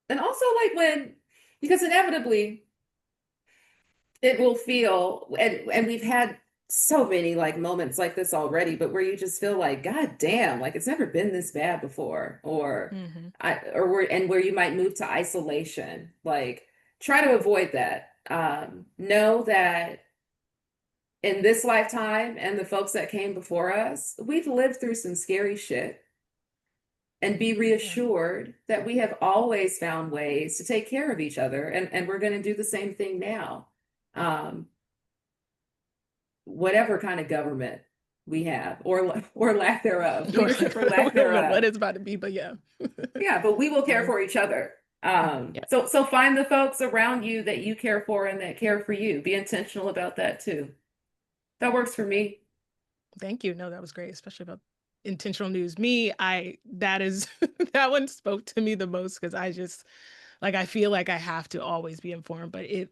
and also like because inevitably it will feel, and we've had so many like moments like this already, but where you just feel like, God damn, like it's never been this bad before, or where you might move to isolation. Like try to avoid that. Know that in this lifetime and the folks that came before us, we've lived through some scary shit, and be reassured that we have always found ways to take care of each other, and we're going to do the same thing now. Um, Whatever kind of government we have, or lack thereof, leadership or lack we don't know what thereof. it's about to be, but yeah. Yeah, but we will care for each other. So find the folks around you that you care for and that care for you. Be intentional about that too. That works for me. Thank you. No, that was great, especially about intentional news. That is that one spoke to me the most, because I just like I feel like I have to always be informed, but it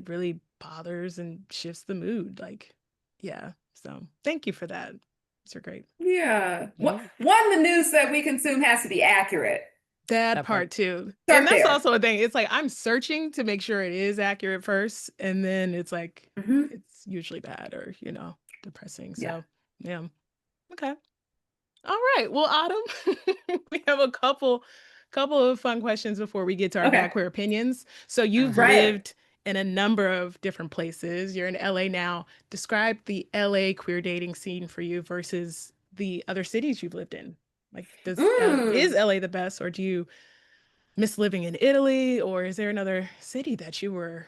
really bothers and shifts the mood. Like, yeah. So thank you for that. These are great. Yeah. One, the news that we consume has to be accurate. That part too. Start And that's there. also a thing. It's like I'm searching to make sure it is accurate first, and then it's like it's usually bad or depressing. So yeah. Okay. All right. Well, Autumn, we have a couple of fun questions before we get to our Okay. bad queer opinions. So you've Right. lived in a number of different places. You're in LA now. Describe the LA queer dating scene for you versus the other cities you've lived in. Like, is Mm. LA the best, or do you miss living in Italy, or is there another city that you were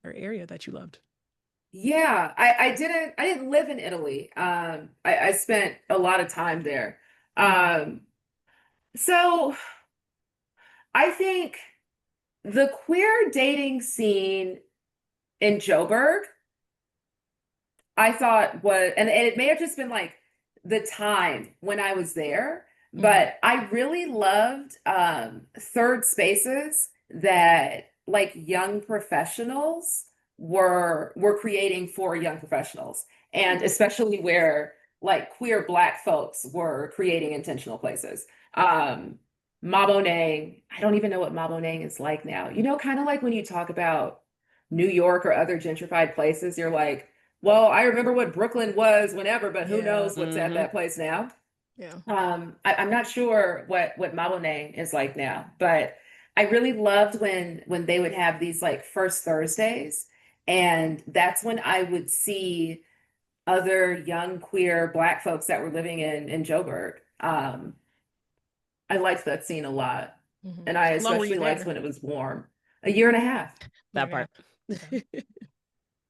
or area that you loved? Yeah, I didn't live in Italy. I spent a lot of time there. Um, so I think the queer dating scene in Joburg, I thought was, and it may have just been like the time when I was there, Mhm. but I really loved third spaces that like young professionals were creating for young professionals, and especially where like queer Black folks were creating intentional places. Um, Maboneng, I don't even know what Maboneng is like now. You know, kind of like when you talk about New York or other gentrified places, you're like, well, I remember what Brooklyn was whenever, but who Yeah. knows what's at that place now. Yeah. I'm not sure what Maboneng is like now, but I really loved when they would have these like first Thursdays, and that's when I would see other young queer Black folks that were living in Joburg. I liked that scene a lot, and I How long were you especially liked there? when it was warm. A year and a half. Year That and a half. part. Okay.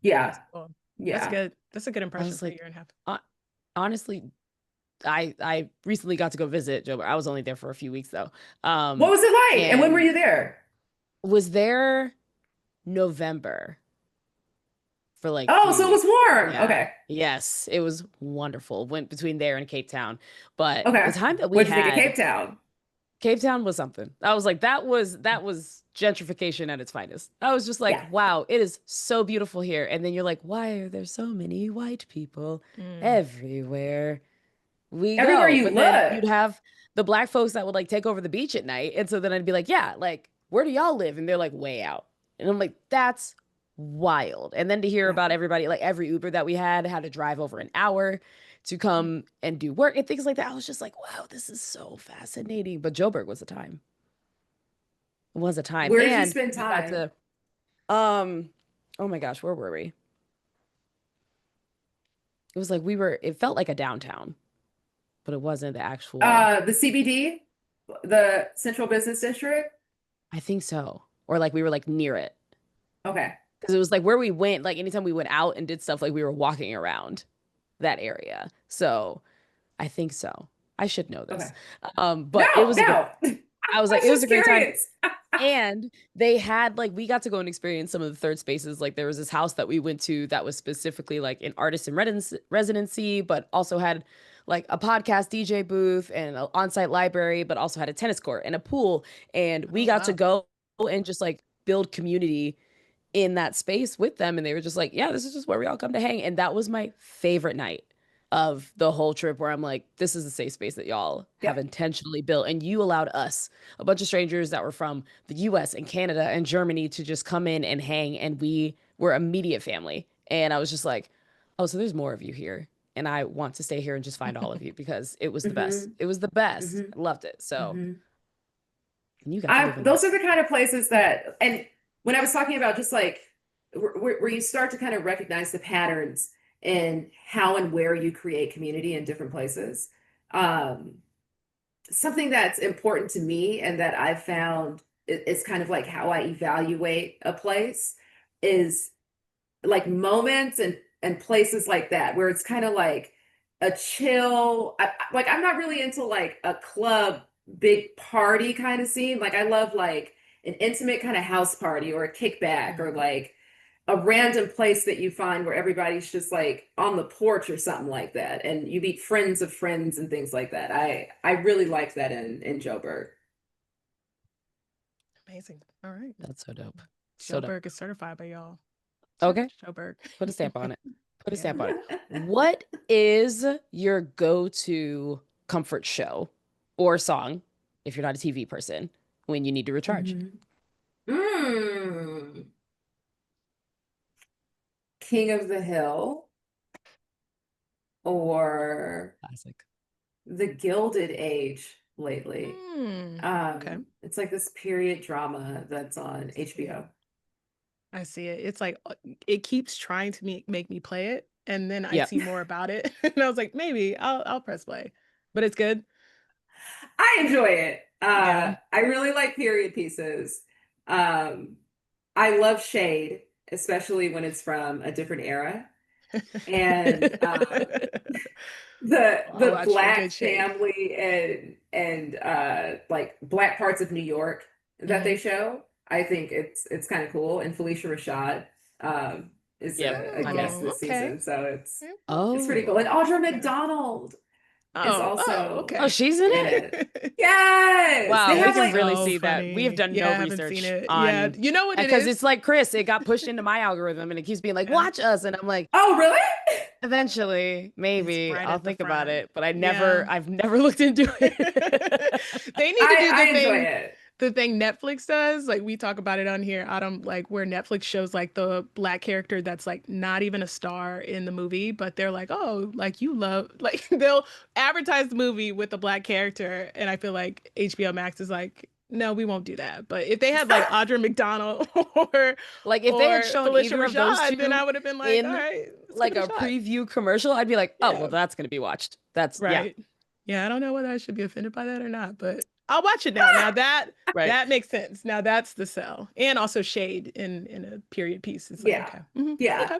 Yeah, That's cool. That's yeah. good. That's a good I impression was for a like, year and a half. hon- honestly, I recently got to go visit Joburg. I was only there for a few weeks though. What was it like? And when were And you there? was there November for like Oh, 3 so it was weeks. warm. Yeah. Okay. Yes, it was wonderful. Went between there and Cape Town. But the Okay. time that we What'd you think of had, Cape Town? Cape Town was something. I was like, that was gentrification at its finest. I was just like, Yeah. wow, it is so beautiful here. And then you're like, why are there so many white people Mm. everywhere we Everywhere go? you But then look. you'd have the Black folks that would like take over the beach at night. And so then I'd be like, yeah, like, where do y'all live? And they're like, way out. And I'm like, that's wild. And then to hear Yeah. about everybody, like every Uber that we had to drive over an hour to come and do work and things like that. I was just like, wow, this is so fascinating. But Joburg was a time. It was a time. Where did you And spend we got time? to um oh my gosh, where were we? It was like it felt like a downtown, but it wasn't the actual. The CBD, the Central Business District. I think so. Or like we were like near it. Okay. Because it was like where we went, like anytime we went out and did stuff, like we were walking around that area. So I think so. I should know Okay. this. But it No, was a no. I was I like, was it was just a great time. curious. And they had like we got to go and experience some of the third spaces. Like there was this house that we went to that was specifically like an artist in residency, but also had like a podcast DJ booth and an on-site library, but also had a tennis court and a pool. And we Oh got to wow. go and just like build community in that space with them. And they were just like, yeah, this is just where we all come to hang. And that was my favorite night of the whole trip where I'm like, this is a safe space that y'all have Yeah. intentionally built. And you allowed us, a bunch of strangers that were from the US and Canada and Germany, to just come in and hang. And we were immediate family. And I was just like, oh, so there's more of you here. And I want to stay here and just find all of you because it was the best. Mm-hmm. It was the best. Mm-hmm. I loved it. So, Mm-hmm. and you got to I live in one. those are the kind of places that, and when I was talking about just like where you start to kind of recognize the patterns in how and where you create community in different places. Um, Something that's important to me and that I've found is kind of like how I evaluate a place is like moments and places like that where it's kind of like a chill like I'm not really into like a club big party kind of scene. Like I love like an intimate kind of house party or a kickback or Mhm. like a random place that you find where everybody's just like on the porch or something like that and you meet friends of friends and things like that. I really like that in Joburg. Amazing. All right. That's so dope. So dope. Joburg is certified by y'all. Okay. Joburg. Put a stamp on it. Put a Yeah. stamp on it. What is your go-to comfort show or song, if you're not a TV person, when you need to recharge? Mhm. Mm. King of the Hill or Classic. the Gilded Age lately. Okay. It's like this period drama that's on HBO. I see it. It's like it keeps trying to make me play it, and then I Yep. see more about it, and I was like, maybe I'll press play. But it's good. I enjoy it. Yeah. I really like period pieces. Um, I love shade, especially when it's from a different era. And I'll the watch a Black good shade. family and like Black parts of New York that they show, I think it's kind of cool. And Felicia Rashad is Yep. a guest Oh, this okay. season, so it's pretty cool. Oh. And Audra Yeah. McDonald is Oh, also okay. Oh, she's in in it? it. Yes, Wow, they we have can like really So see that. We have funny. done Yeah, no I haven't seen research it. Yeah, on, you know what it because is? it's like Chris, it got pushed into my algorithm and it keeps being like, Yeah. watch us. And I'm like, oh really? eventually, maybe right I'll at the think about front. it, but I've Yeah. never looked into it. They need to do I the enjoy thing it. the thing Netflix does. Like we talk about it on here, Autumn, like where Netflix shows like the Black character that's like not even a star in the movie, but they're like, oh, like you love, like they'll advertise the movie with a Black character, and I feel like HBO Max is like, no, we won't do that. But if they had like Audra McDonald or Like if they had or shown Felicia either of those Rashad, then two I would have been like, all in right, let's like give a it a shot. preview commercial, I'd be like, oh, Yeah. well, that's going to be watched. That's yeah. Right. Yeah, I don't know whether I should be offended by that or not, but I'll watch it now. Now that Right. that makes sense. Now that's the sell. And also shade in a period piece. It's like, Yeah. okay. Mhm. Yeah. Okay.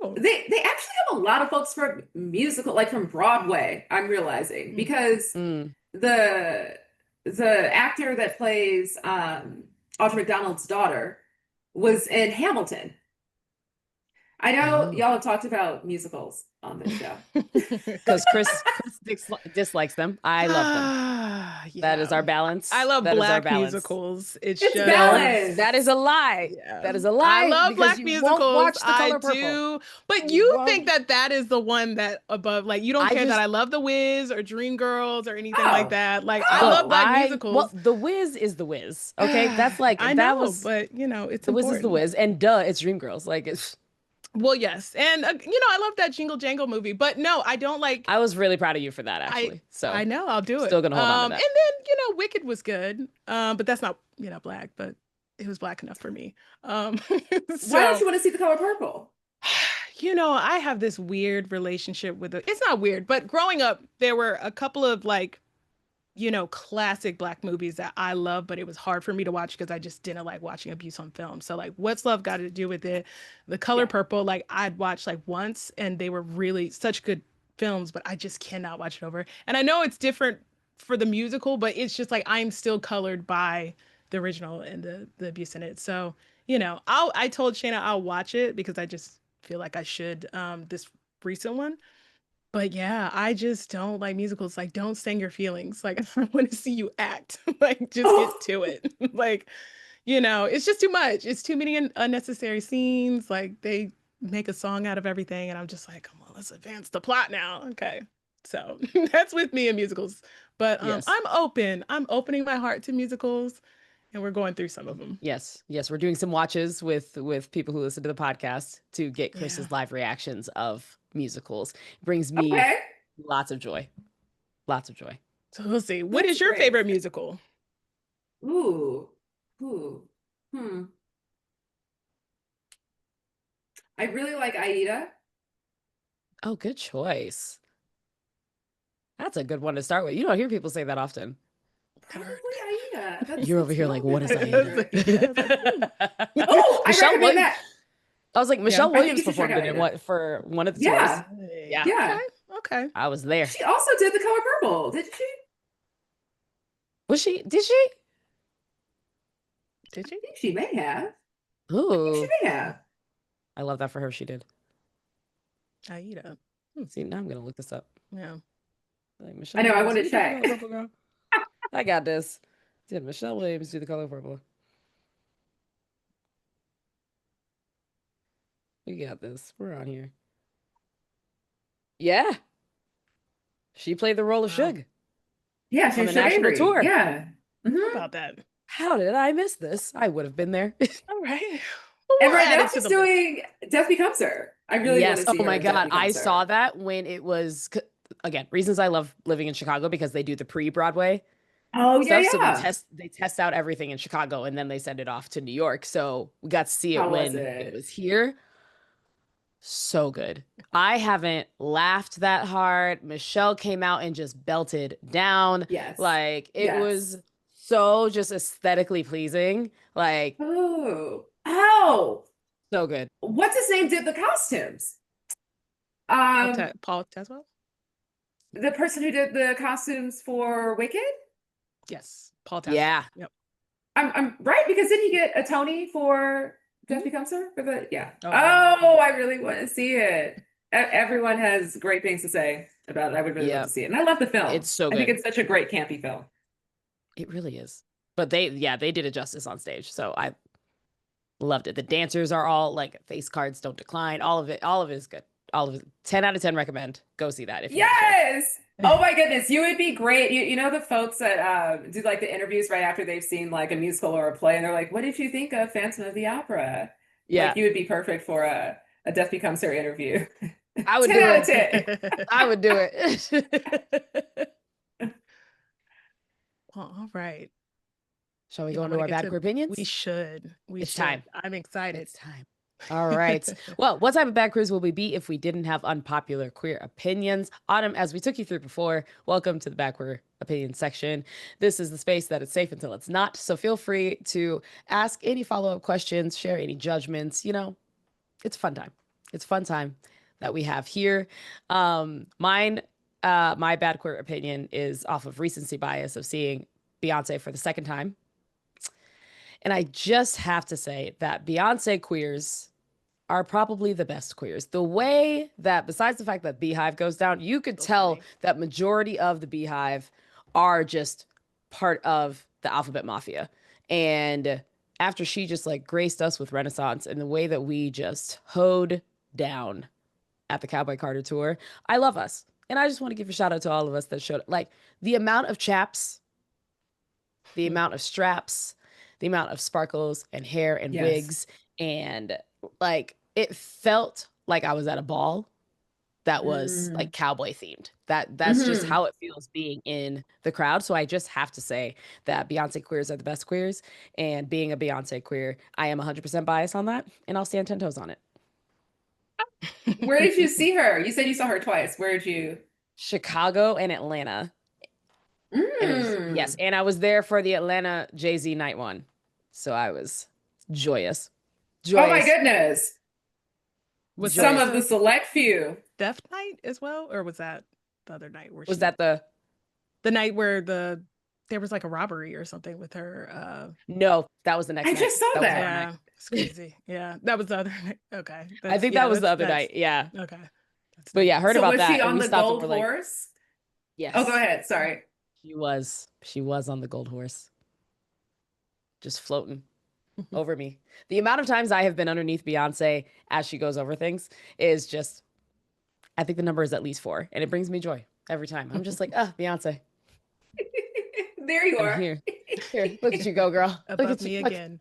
Cool. They actually have a lot of folks from musical, like from Broadway, I'm realizing, because Mm. the actor that plays Audra McDonald's daughter was in Hamilton. I know Oh. y'all have talked about musicals on this show. Because Chris dislikes them. I love them. That is Yeah. our balance. I love That is our Black balance. musicals. It's It's just balanced. That is a lie. Yeah. That is a lie. I love because Black you musicals. won't watch The Color I Purple. do. But You you won't. think that that is the one that above, like, you don't I care just- that I love The Wiz or Dreamgirls or anything Oh. like that. Like, I Oh. love Black Well, musicals. The Wiz is The Wiz. Okay, that's like I that know, was but you know, it's The Wiz is The important. Wiz, and duh, it's Dreamgirls. Like it's. Well, yes, and you know, I love that Jingle Jangle movie, but no, I don't like. I was really proud of you for that, actually. So I know I'll do it. Still gonna hold on to that. And then you know, Wicked was good, but that's not Black, but it was Black enough for me. Why don't you want to see The Color Purple? You know, I have this weird relationship with it. It's not weird, but growing up, there were a couple of like, you know, classic Black movies that I love, but it was hard for me to watch because I just didn't like watching abuse on film. So like, What's Love Got to Do with It? The Color Yeah. Purple, like I'd watch like once, and they were really such good films, but I just cannot watch it over. And I know it's different for the musical, but it's just like I'm still colored by the original and the abuse in it. So, you know, I told Shayna I'll watch it because I just feel like I should this recent one. But yeah, I just don't like musicals. Like, don't sing your feelings. Like, I want to see you act. Like, just get to it. Like, you know, it's just too much. It's too many unnecessary scenes. Like, they make a song out of everything, and I'm just like, come on, let's advance the plot now. Okay, so that's with me in musicals. But Yes. I'm open. I'm opening my heart to musicals, and we're going through some of them. Yes, we're doing some watches with people who listen to the podcast to get Chris's live reactions of musicals. It brings me Okay. lots of joy. Lots of joy. So we'll see. What That's is your great. favorite musical? Ooh. I really like Aida. Oh, good choice. That's a good one to start with. You don't hear people say that often. Probably Aida. That's, You're over that's here well like, what is known. Aida? Oh, I Michelle recommend Williams. that. I was like, Michelle I think Williams you should check performed out it in Aida. for one of the Yeah. tours. Yeah. Yeah. Okay. I was there. She also did The Color Purple, didn't she? Was she? Did she? Did you? I think she may have. Ooh, She may have. I love that for her. She did. Aida. See, now I'm gonna look this up. Yeah. Like, Michelle I know, I Williams, wanna you did The check. Color Purple, girl? I got this. Did Michelle Williams do The Color Purple? We got this. We're on here. Yeah. She played the role of Wow. Suge. Yeah, On she's the national Avery. tour. Yeah. How Mhm. about that? How did I miss this? I would have been there. All right. Well, And we'll right add now it to she's the list. doing Death Becomes Her. I really want Yes. to see Oh her my in Death God. I Becomes saw Her. that when it was again, reasons I love living in Chicago, because they do the pre-Broadway Oh, yeah, stuff. So yeah. they test out everything in Chicago and then they send it off to New York. So we got to see it How was when it it? was here. So good. I haven't laughed that hard. Michelle came out and just belted down. Yes. Like, it Yes. was so just aesthetically pleasing. Like, Oh, so good. what's his name did the costumes? Paul Tazewell? The person who did the costumes for Wicked? Yes, Paul Tazewell. Yeah. Yep. I'm right, because didn't he get a Tony for Death Mhm. Becomes Her? For the yeah. Oh, Oh, I really want to see it. Everyone has great things to say about it. I would really love Yep. to see it. And I love the film. It's so I think good. it's such a great campy film. It really is. But they did it justice on stage. So I loved it. The dancers are all like face cards don't decline. All of it is good. All of it. 10 out of 10 recommend. Go see that if you have a chance. Yes. Oh my goodness, you would be great. You know the folks that do like the interviews right after they've seen like a musical or a play, and they're like, "What did you think of Phantom of the Opera?" Yeah. Like you would be perfect for a Death Becomes Her interview. I would 10 do out of it. 10. I would do it. Well, all right. Shall we Yeah, go I into wanna our get bad to- queer opinions? We should. It's time. I'm excited. It's time. All right. Well, what type of bad queers will we be if we didn't have unpopular queer opinions? Autumn, as we took you through before, welcome to the bad queer opinion section. This is the space that is safe until it's not. So feel free to ask any follow-up questions, share any judgments. You know, it's a fun time. It's a fun time that we have here. My bad queer opinion is off of recency bias of seeing Beyoncé for the second time. And I just have to say that Beyoncé queers are probably the best queers. The way that, besides the fact that Beehive goes down, you could tell that majority of the Beehive are just part of the Alphabet Mafia. And after she just like graced us with Renaissance and the way that we just hoed down at the Cowboy Carter tour, I love us. And I just want to give a shout out to all of us that showed like the amount of chaps, the amount of straps, the amount of sparkles and hair and Yes. wigs, and like it felt like I was at a ball that was like cowboy themed. That's just how it feels being in the crowd. So I just have to say that Beyoncé queers are the best queers, and being a Beyoncé queer, I am 100% biased on that, and I'll stand 10 toes on it. Where did you see her? You said you saw her twice. Where did you? Chicago and Atlanta. And it was, yes, and I was there for the Atlanta Jay-Z night one. So I was joyous. Oh my goodness. Was Some that of the select few. Death Night as well, or was that the other night where Was that the night where there was like a robbery or something with her? No, that was the next I night. just saw was that. the Yeah, night. it's crazy. Yeah, that was the other night. Okay, I think that was the other night. Yeah. Okay, But yeah, I heard So about was that. she and on we the stopped and gold were like, horse? yes. Oh, go ahead. Sorry. She was on the gold horse. Just floating over me. The amount of times I have been underneath Beyonce as she goes over things is just, I think the number is at least 4. And it brings me joy every time. I'm just like, Beyonce. There you I'm are. here. Here, look at you go, girl. Look above at me you. Look. again.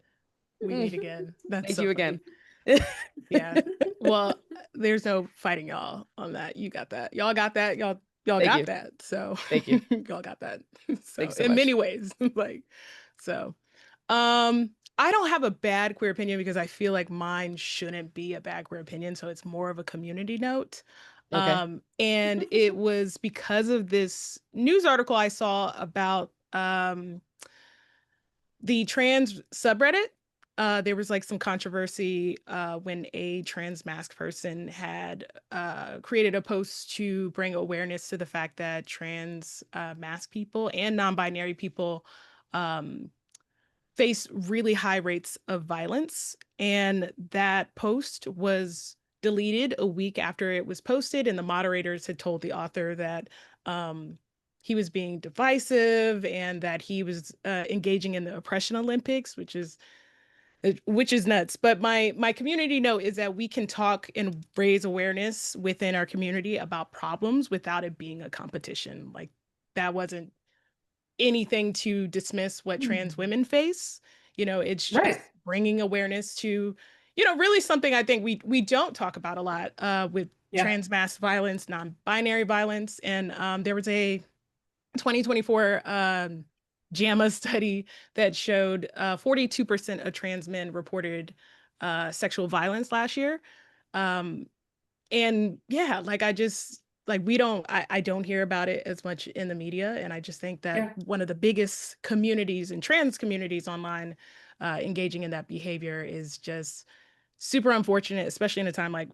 We meet again. That's Thank so you funny. again. Yeah. Well, there's no fighting y'all on that. You got that. Y'all got that. Y'all Thank got you. that. So Thank you. y'all got that. So Thanks so in much. many ways, like so. I don't have a bad queer opinion because I feel like mine shouldn't be a bad queer opinion. So it's more of a community note. Okay. And it was because of this news article I saw about the trans subreddit. There was like some controversy when a trans masked person had created a post to bring awareness to the fact that trans masked people and non-binary people face really high rates of violence. And that post was deleted a week after it was posted, and the moderators had told the author that he was being divisive and that he was engaging in the oppression Olympics, which is nuts. But my community note is that we can talk and raise awareness within our community about problems without it being a competition. Like that wasn't anything to dismiss what trans women face. You know, it's just Right. bringing awareness to, you know, really something I think we don't talk about a lot with trans mass violence, non-binary violence. And there was a 2024 JAMA study that showed 42% of trans men reported sexual violence last year. And yeah, like I just like I don't hear about it as much in the media. And I just think that one of the biggest communities and trans communities online engaging in that behavior is just super unfortunate, especially in a time like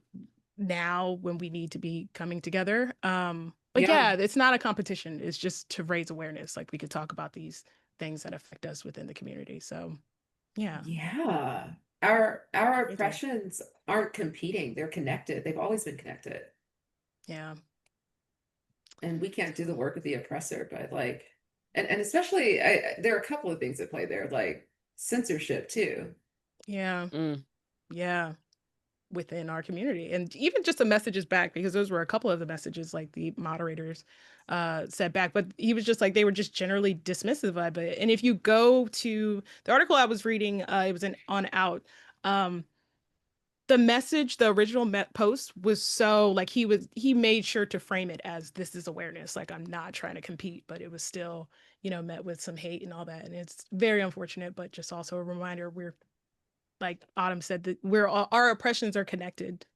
now when we need to be coming together. But yeah, it's not a competition. It's just to raise awareness. Like we could talk about these things that affect us within the community. So yeah. Yeah. Our oppressions aren't competing. They're connected. They've always been connected. Yeah. And we can't do the work of the oppressor, but like, and especially there are a couple of things at play there, like censorship too. Yeah. Yeah. Within our community, and even just the messages back, because those were a couple of the messages like the moderators said back, but he was just like, they were just generally dismissive of it. And if you go to the article I was reading, it was on Out, the message, the original post was so like, he made sure to frame it as, this is awareness, like I'm not trying to compete, but it was still, you know, met with some hate and all that. And it's very unfortunate, but just also a reminder, we're, like Autumn said, that our oppressions are connected.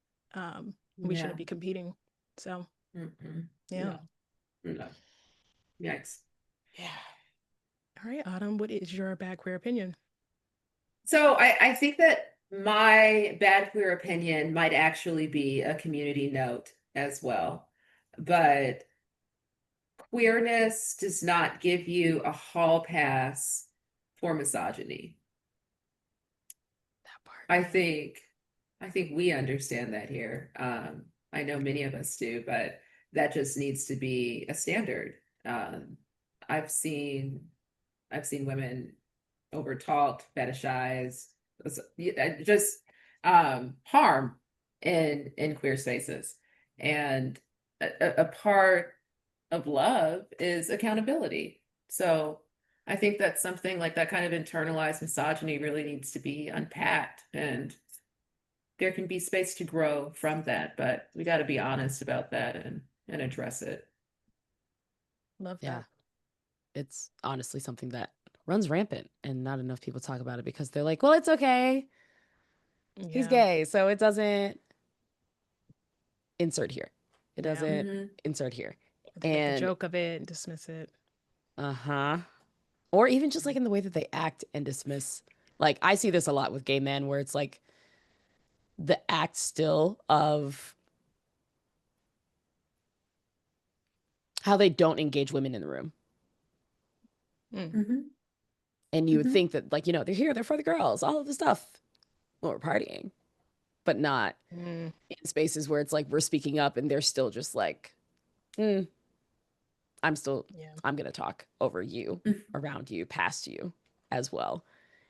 We shouldn't be competing. So yeah. No. Yikes. Yeah. All right, Autumn, what is your bad queer opinion? So I think that my bad queer opinion might actually be a community note as well. But queerness does not give you a hall pass for misogyny. That part. I think we understand that here. I know many of us do, but that just needs to be a standard. I've seen women over talked, fetishized, just harm in queer spaces. And a part of love is accountability. So I think that something like that kind of internalized misogyny really needs to be unpacked, and there can be space to grow from that, but we got to be honest about that and address it. Love that. Yeah. It's honestly something that runs rampant, and not enough people talk about it because they're like, well, it's okay. He's gay, so it doesn't insert here. It doesn't insert here. And the joke of it and dismiss it. Or even just like in the way that they act and dismiss. Like I see this a lot with gay men, where it's like the act still of how they don't engage women in the room. And you would think that, like, you know, they're here, they're for the girls, all of the stuff when we're partying, but not in spaces where it's like we're speaking up and they're still just like, I'm going to talk over you, around you, past you as well.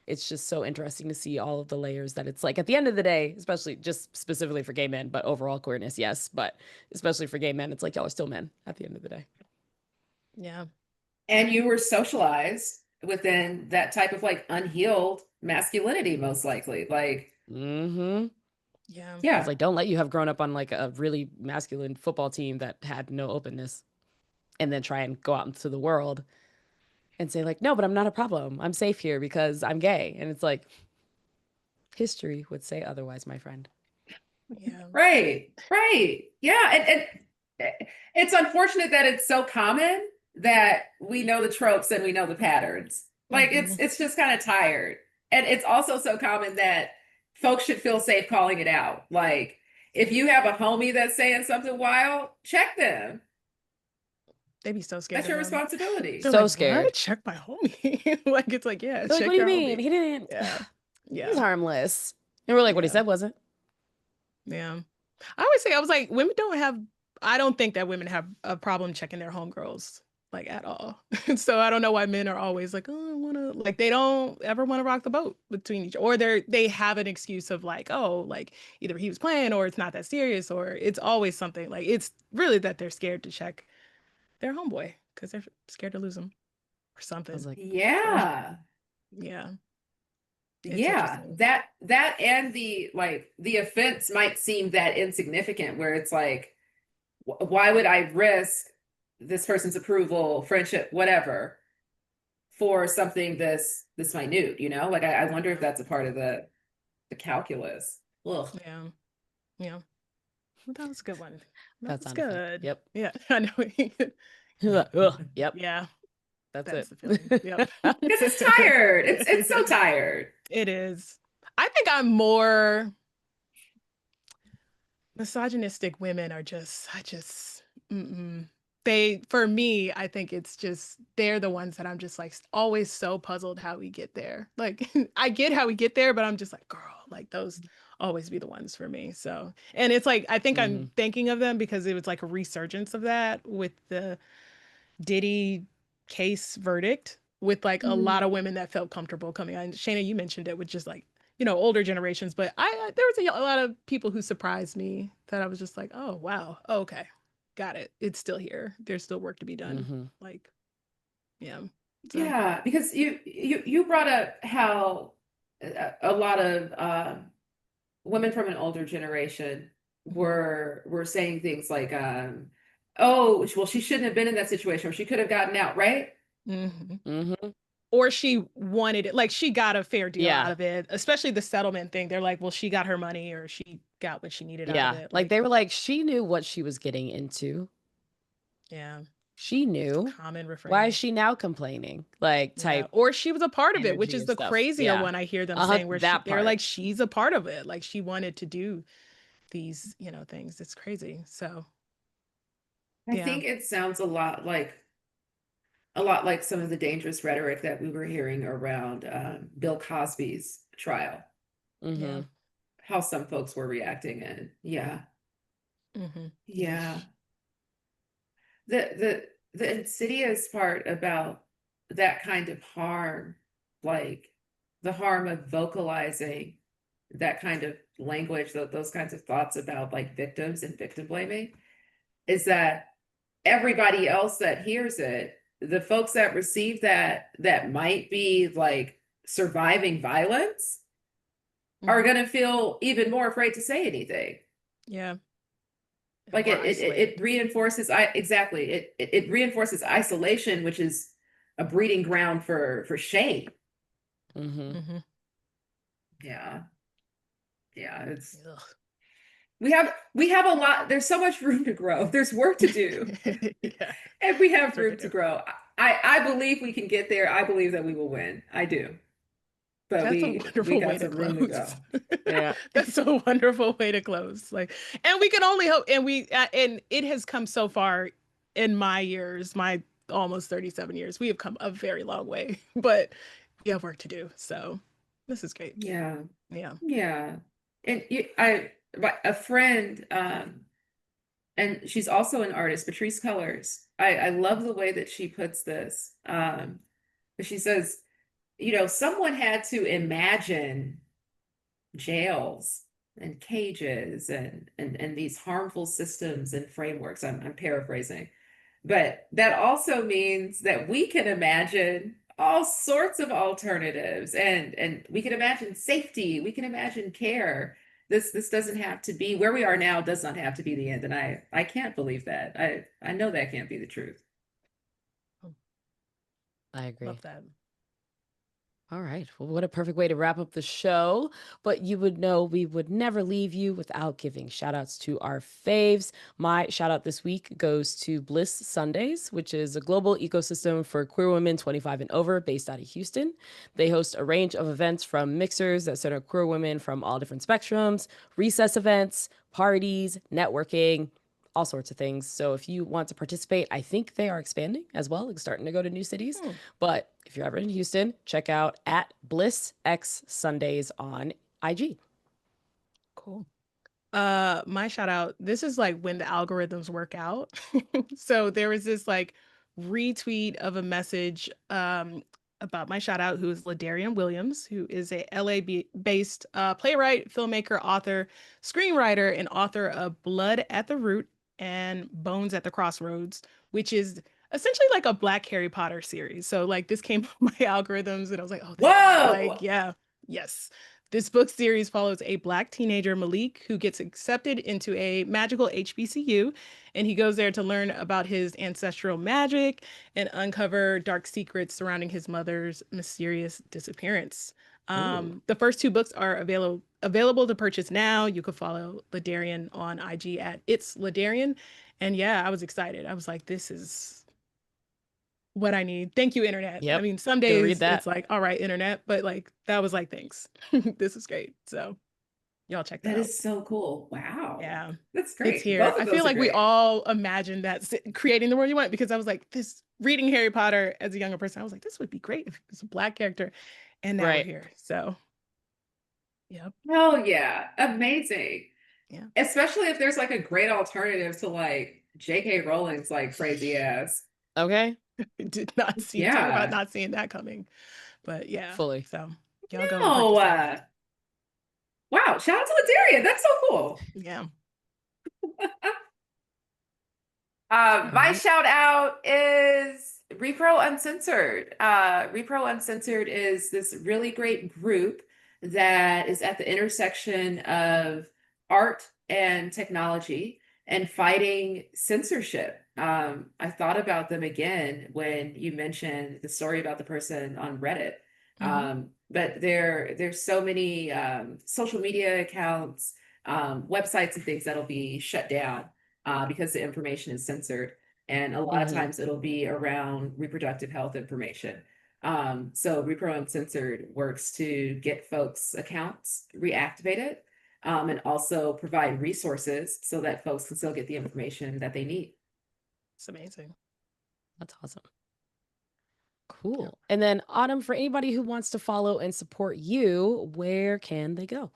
It's just so interesting to see all of the layers that it's like at the end of the day, especially just specifically for gay men, but overall queerness, yes. But especially for gay men, it's like y'all are still men at the end of the day. Yeah. And you were socialized within that type of like unhealed masculinity, most likely. Like, Yeah. It's like, don't let you have grown up on like a really masculine football team that had no openness, and then try and go out into the world and say like, no, but I'm not a problem. I'm safe here because I'm gay. And it's like, history would say otherwise, my friend. Yeah. Right. Yeah. And it's unfortunate that it's so common that we know the tropes and we know the patterns. Like it's just kind of tired. And it's also so common that folks should feel safe calling it out. Like if you have a homie that's saying something wild, check them. They'd be so scared. That's your responsibility. So like, scared. What? Check my homie. Like it's like, yeah. Like, check what do you your mean? homie. He didn't. Yeah. He's harmless. And we're like, what he said wasn't. Yeah. I always say, I was like, I don't think that women have a problem checking their homegirls like at all. So I don't know why men are always like, oh, I want to, like, they don't ever want to rock the boat between each, or they have an excuse of like, oh, like either he was playing or it's not that serious, or it's always something like, it's really that they're scared to check their homeboy because they're scared to lose him or something. I was like, yeah. Yeah. It's Yeah, interesting. that and the offense might seem that insignificant where it's like, why would I risk this person's approval, friendship, whatever, for something this minute, you know? Like I wonder if that's a part of the calculus. Ugh. Yeah. Yeah. Well, that was a good one. That That was sound effect. good. Yep. Yeah. I know. Ugh, yep. Yeah. That's That's it. the feeling. Yep. Because it's tired. It's so tired. It is. I think I'm more misogynistic women are just, mm-mm. They, for me, I think it's just, they're the ones that I'm just like always so puzzled how we get there. Like, I get how we get there, but I'm just like, girl, like those always be the ones for me. So, and it's like, I think I'm thinking of them because it was like a resurgence of that with the Diddy case verdict, with like a lot of women that felt comfortable coming on. Shayna, you mentioned it with just like, older generations, but there was a lot of people who surprised me that I was just like, oh wow, okay, got it. It's still here. There's still work to be done. Like, yeah. So. Yeah, because you brought up how a lot of women from an older generation were saying things like, oh, well, she shouldn't have been in that situation, or she could have gotten out, right? Or she wanted it, like she got a fair deal Yeah. out of it, especially the settlement thing. They're like, well, she got her money or she got what she needed out of it. Like they were like, she knew what she was getting into. Yeah. She knew. Common refrain. Why is she now complaining? Like type. Or she was a part of it, which energy is and the stuff. crazier Yeah. one I hear them saying, where that they're part. like, she's a part of it. Like she wanted to do these, things. It's crazy. So I think it sounds a lot like some of the dangerous rhetoric that we were hearing around Bill Cosby's trial. Yeah. How some folks were reacting, and yeah. The insidious part about that kind of harm, like the harm of vocalizing that kind of language, those kinds of thoughts about like victims and victim blaming, is that everybody else that hears it, the folks that receive that might be like surviving violence, are going to feel even more afraid to say anything. Yeah. Like it reinforces it reinforces isolation, which is a breeding ground for shame. Yeah, it's we have a lot. There's so much room to grow. There's work to do. And we have room to grow. I believe we can get there. I believe that we will win. I do. But that's a wonderful way to close. Yeah, that's a wonderful way to close. Like, and we can only hope. And and it has come so far in my years, my almost 37 years. We have come a very long way, but we have work to do. So this is great. Yeah. And a friend, and she's also an artist, Patrice Colors. I love the way that she puts this. She says, someone had to imagine jails and cages and these harmful systems and frameworks. I'm paraphrasing, but that also means that we can imagine all sorts of alternatives, and we can imagine safety, we can imagine care. This doesn't have to be where we are now, does not have to be the end. And I can't believe that. I know that can't be the truth. I agree. Love that. All right. Well, what a perfect way to wrap up the show. But you would know we would never leave you without giving shout outs to our faves. My shout out this week goes to Bliss Sundays, which is a global ecosystem for queer women 25 and over based out of Houston. They host a range of events from mixers that center queer women from all different spectrums, recess events, parties, networking, all sorts of things. So if you want to participate, I think they are expanding as well, like starting to go to new cities. But if you're ever in Houston, check out at Bliss X Sundays on IG. Cool. My shout out, this is like when the algorithms work out. So there was this like retweet of a message about my shout out, who is Ladarian Williams, who is a LA-based playwright, filmmaker, author, screenwriter, and author of Blood at the Root and Bones at the Crossroads, which is essentially like a Black Harry Potter series. So like this came up my algorithms and I was like, oh, whoa, like, yeah. Yes. This book series follows a Black teenager, Malik, who gets accepted into a magical HBCU, and he goes there to learn about his ancestral magic and uncover dark secrets surrounding his mother's mysterious disappearance. The first two books are available to purchase now. You can follow Ladarian on IG at It's Ladarian. And yeah, I was excited. I was like, this is what I need. Thank you, internet. Yep. I mean, some Gonna read days that. it's like, all right, internet, but like that was like, thanks. This is great. So y'all check that That out. is so cool. Wow. Yeah, That's great. it's here. Both of I those feel are like we great. all imagined that creating the world you want, because I was like, this reading Harry Potter as a younger person, I was like, this would be great if it was a Black character. And now Right. we're here. So, yep. Oh yeah, amazing. Yeah. Especially if there's like a great alternative to like J.K. Rowling's like crazy ass. Okay. Did not see, talk about not seeing that coming. But yeah. Fully. So y'all go and No. purchase that. Wow, shout out to Ladarian. That's so cool. Yeah. My shout out is Repro Uncensored. Repro Uncensored is this really great group that is at the intersection of art and technology and fighting censorship. I thought about them again when you mentioned the story about the person on Reddit. But there's so many social media accounts, websites and things that'll be shut down because the information is censored. And a lot of times it'll be around reproductive health information. So Repro Uncensored works to get folks' accounts reactivated and also provide resources so that folks can still get the information that they need. It's amazing. That's awesome. Cool. And then Autumn, for anybody who wants to follow and support you, where can they go?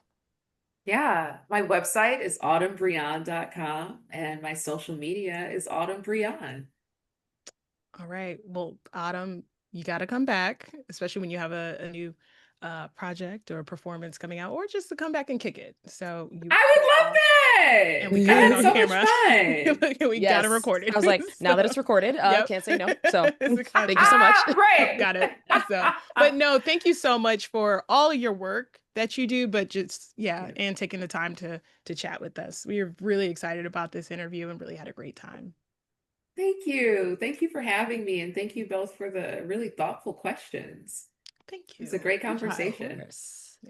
Yeah, my website is autumnbreon.com and my social media is Autumn Breon. All right. Well, Autumn, you got to come back, especially when you have a new project or performance coming out, or just to come back and kick it. So you, I would love that. and we I got it had on so camera. much fun. We got it recorded. I was like, now that it's recorded, Yep. can't say no. So It's thank you so much. Right. Got it. So, but no, thank you so much for all of your work that you do, but just, and taking the time to chat with us. We are really excited about this interview and really had a great time. Thank you. Thank you for having me. And thank you both for the really thoughtful questions. Thank you. It's a great conversation.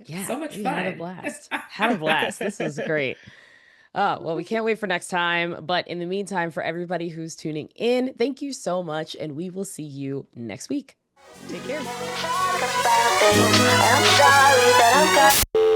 Yeah, So much we fun. had a blast. Had a blast. This was great. Well, we can't wait for next time. But in the meantime, for everybody who's tuning in, thank you so much. And we will see you next week. Take care. I'm sorry that I've got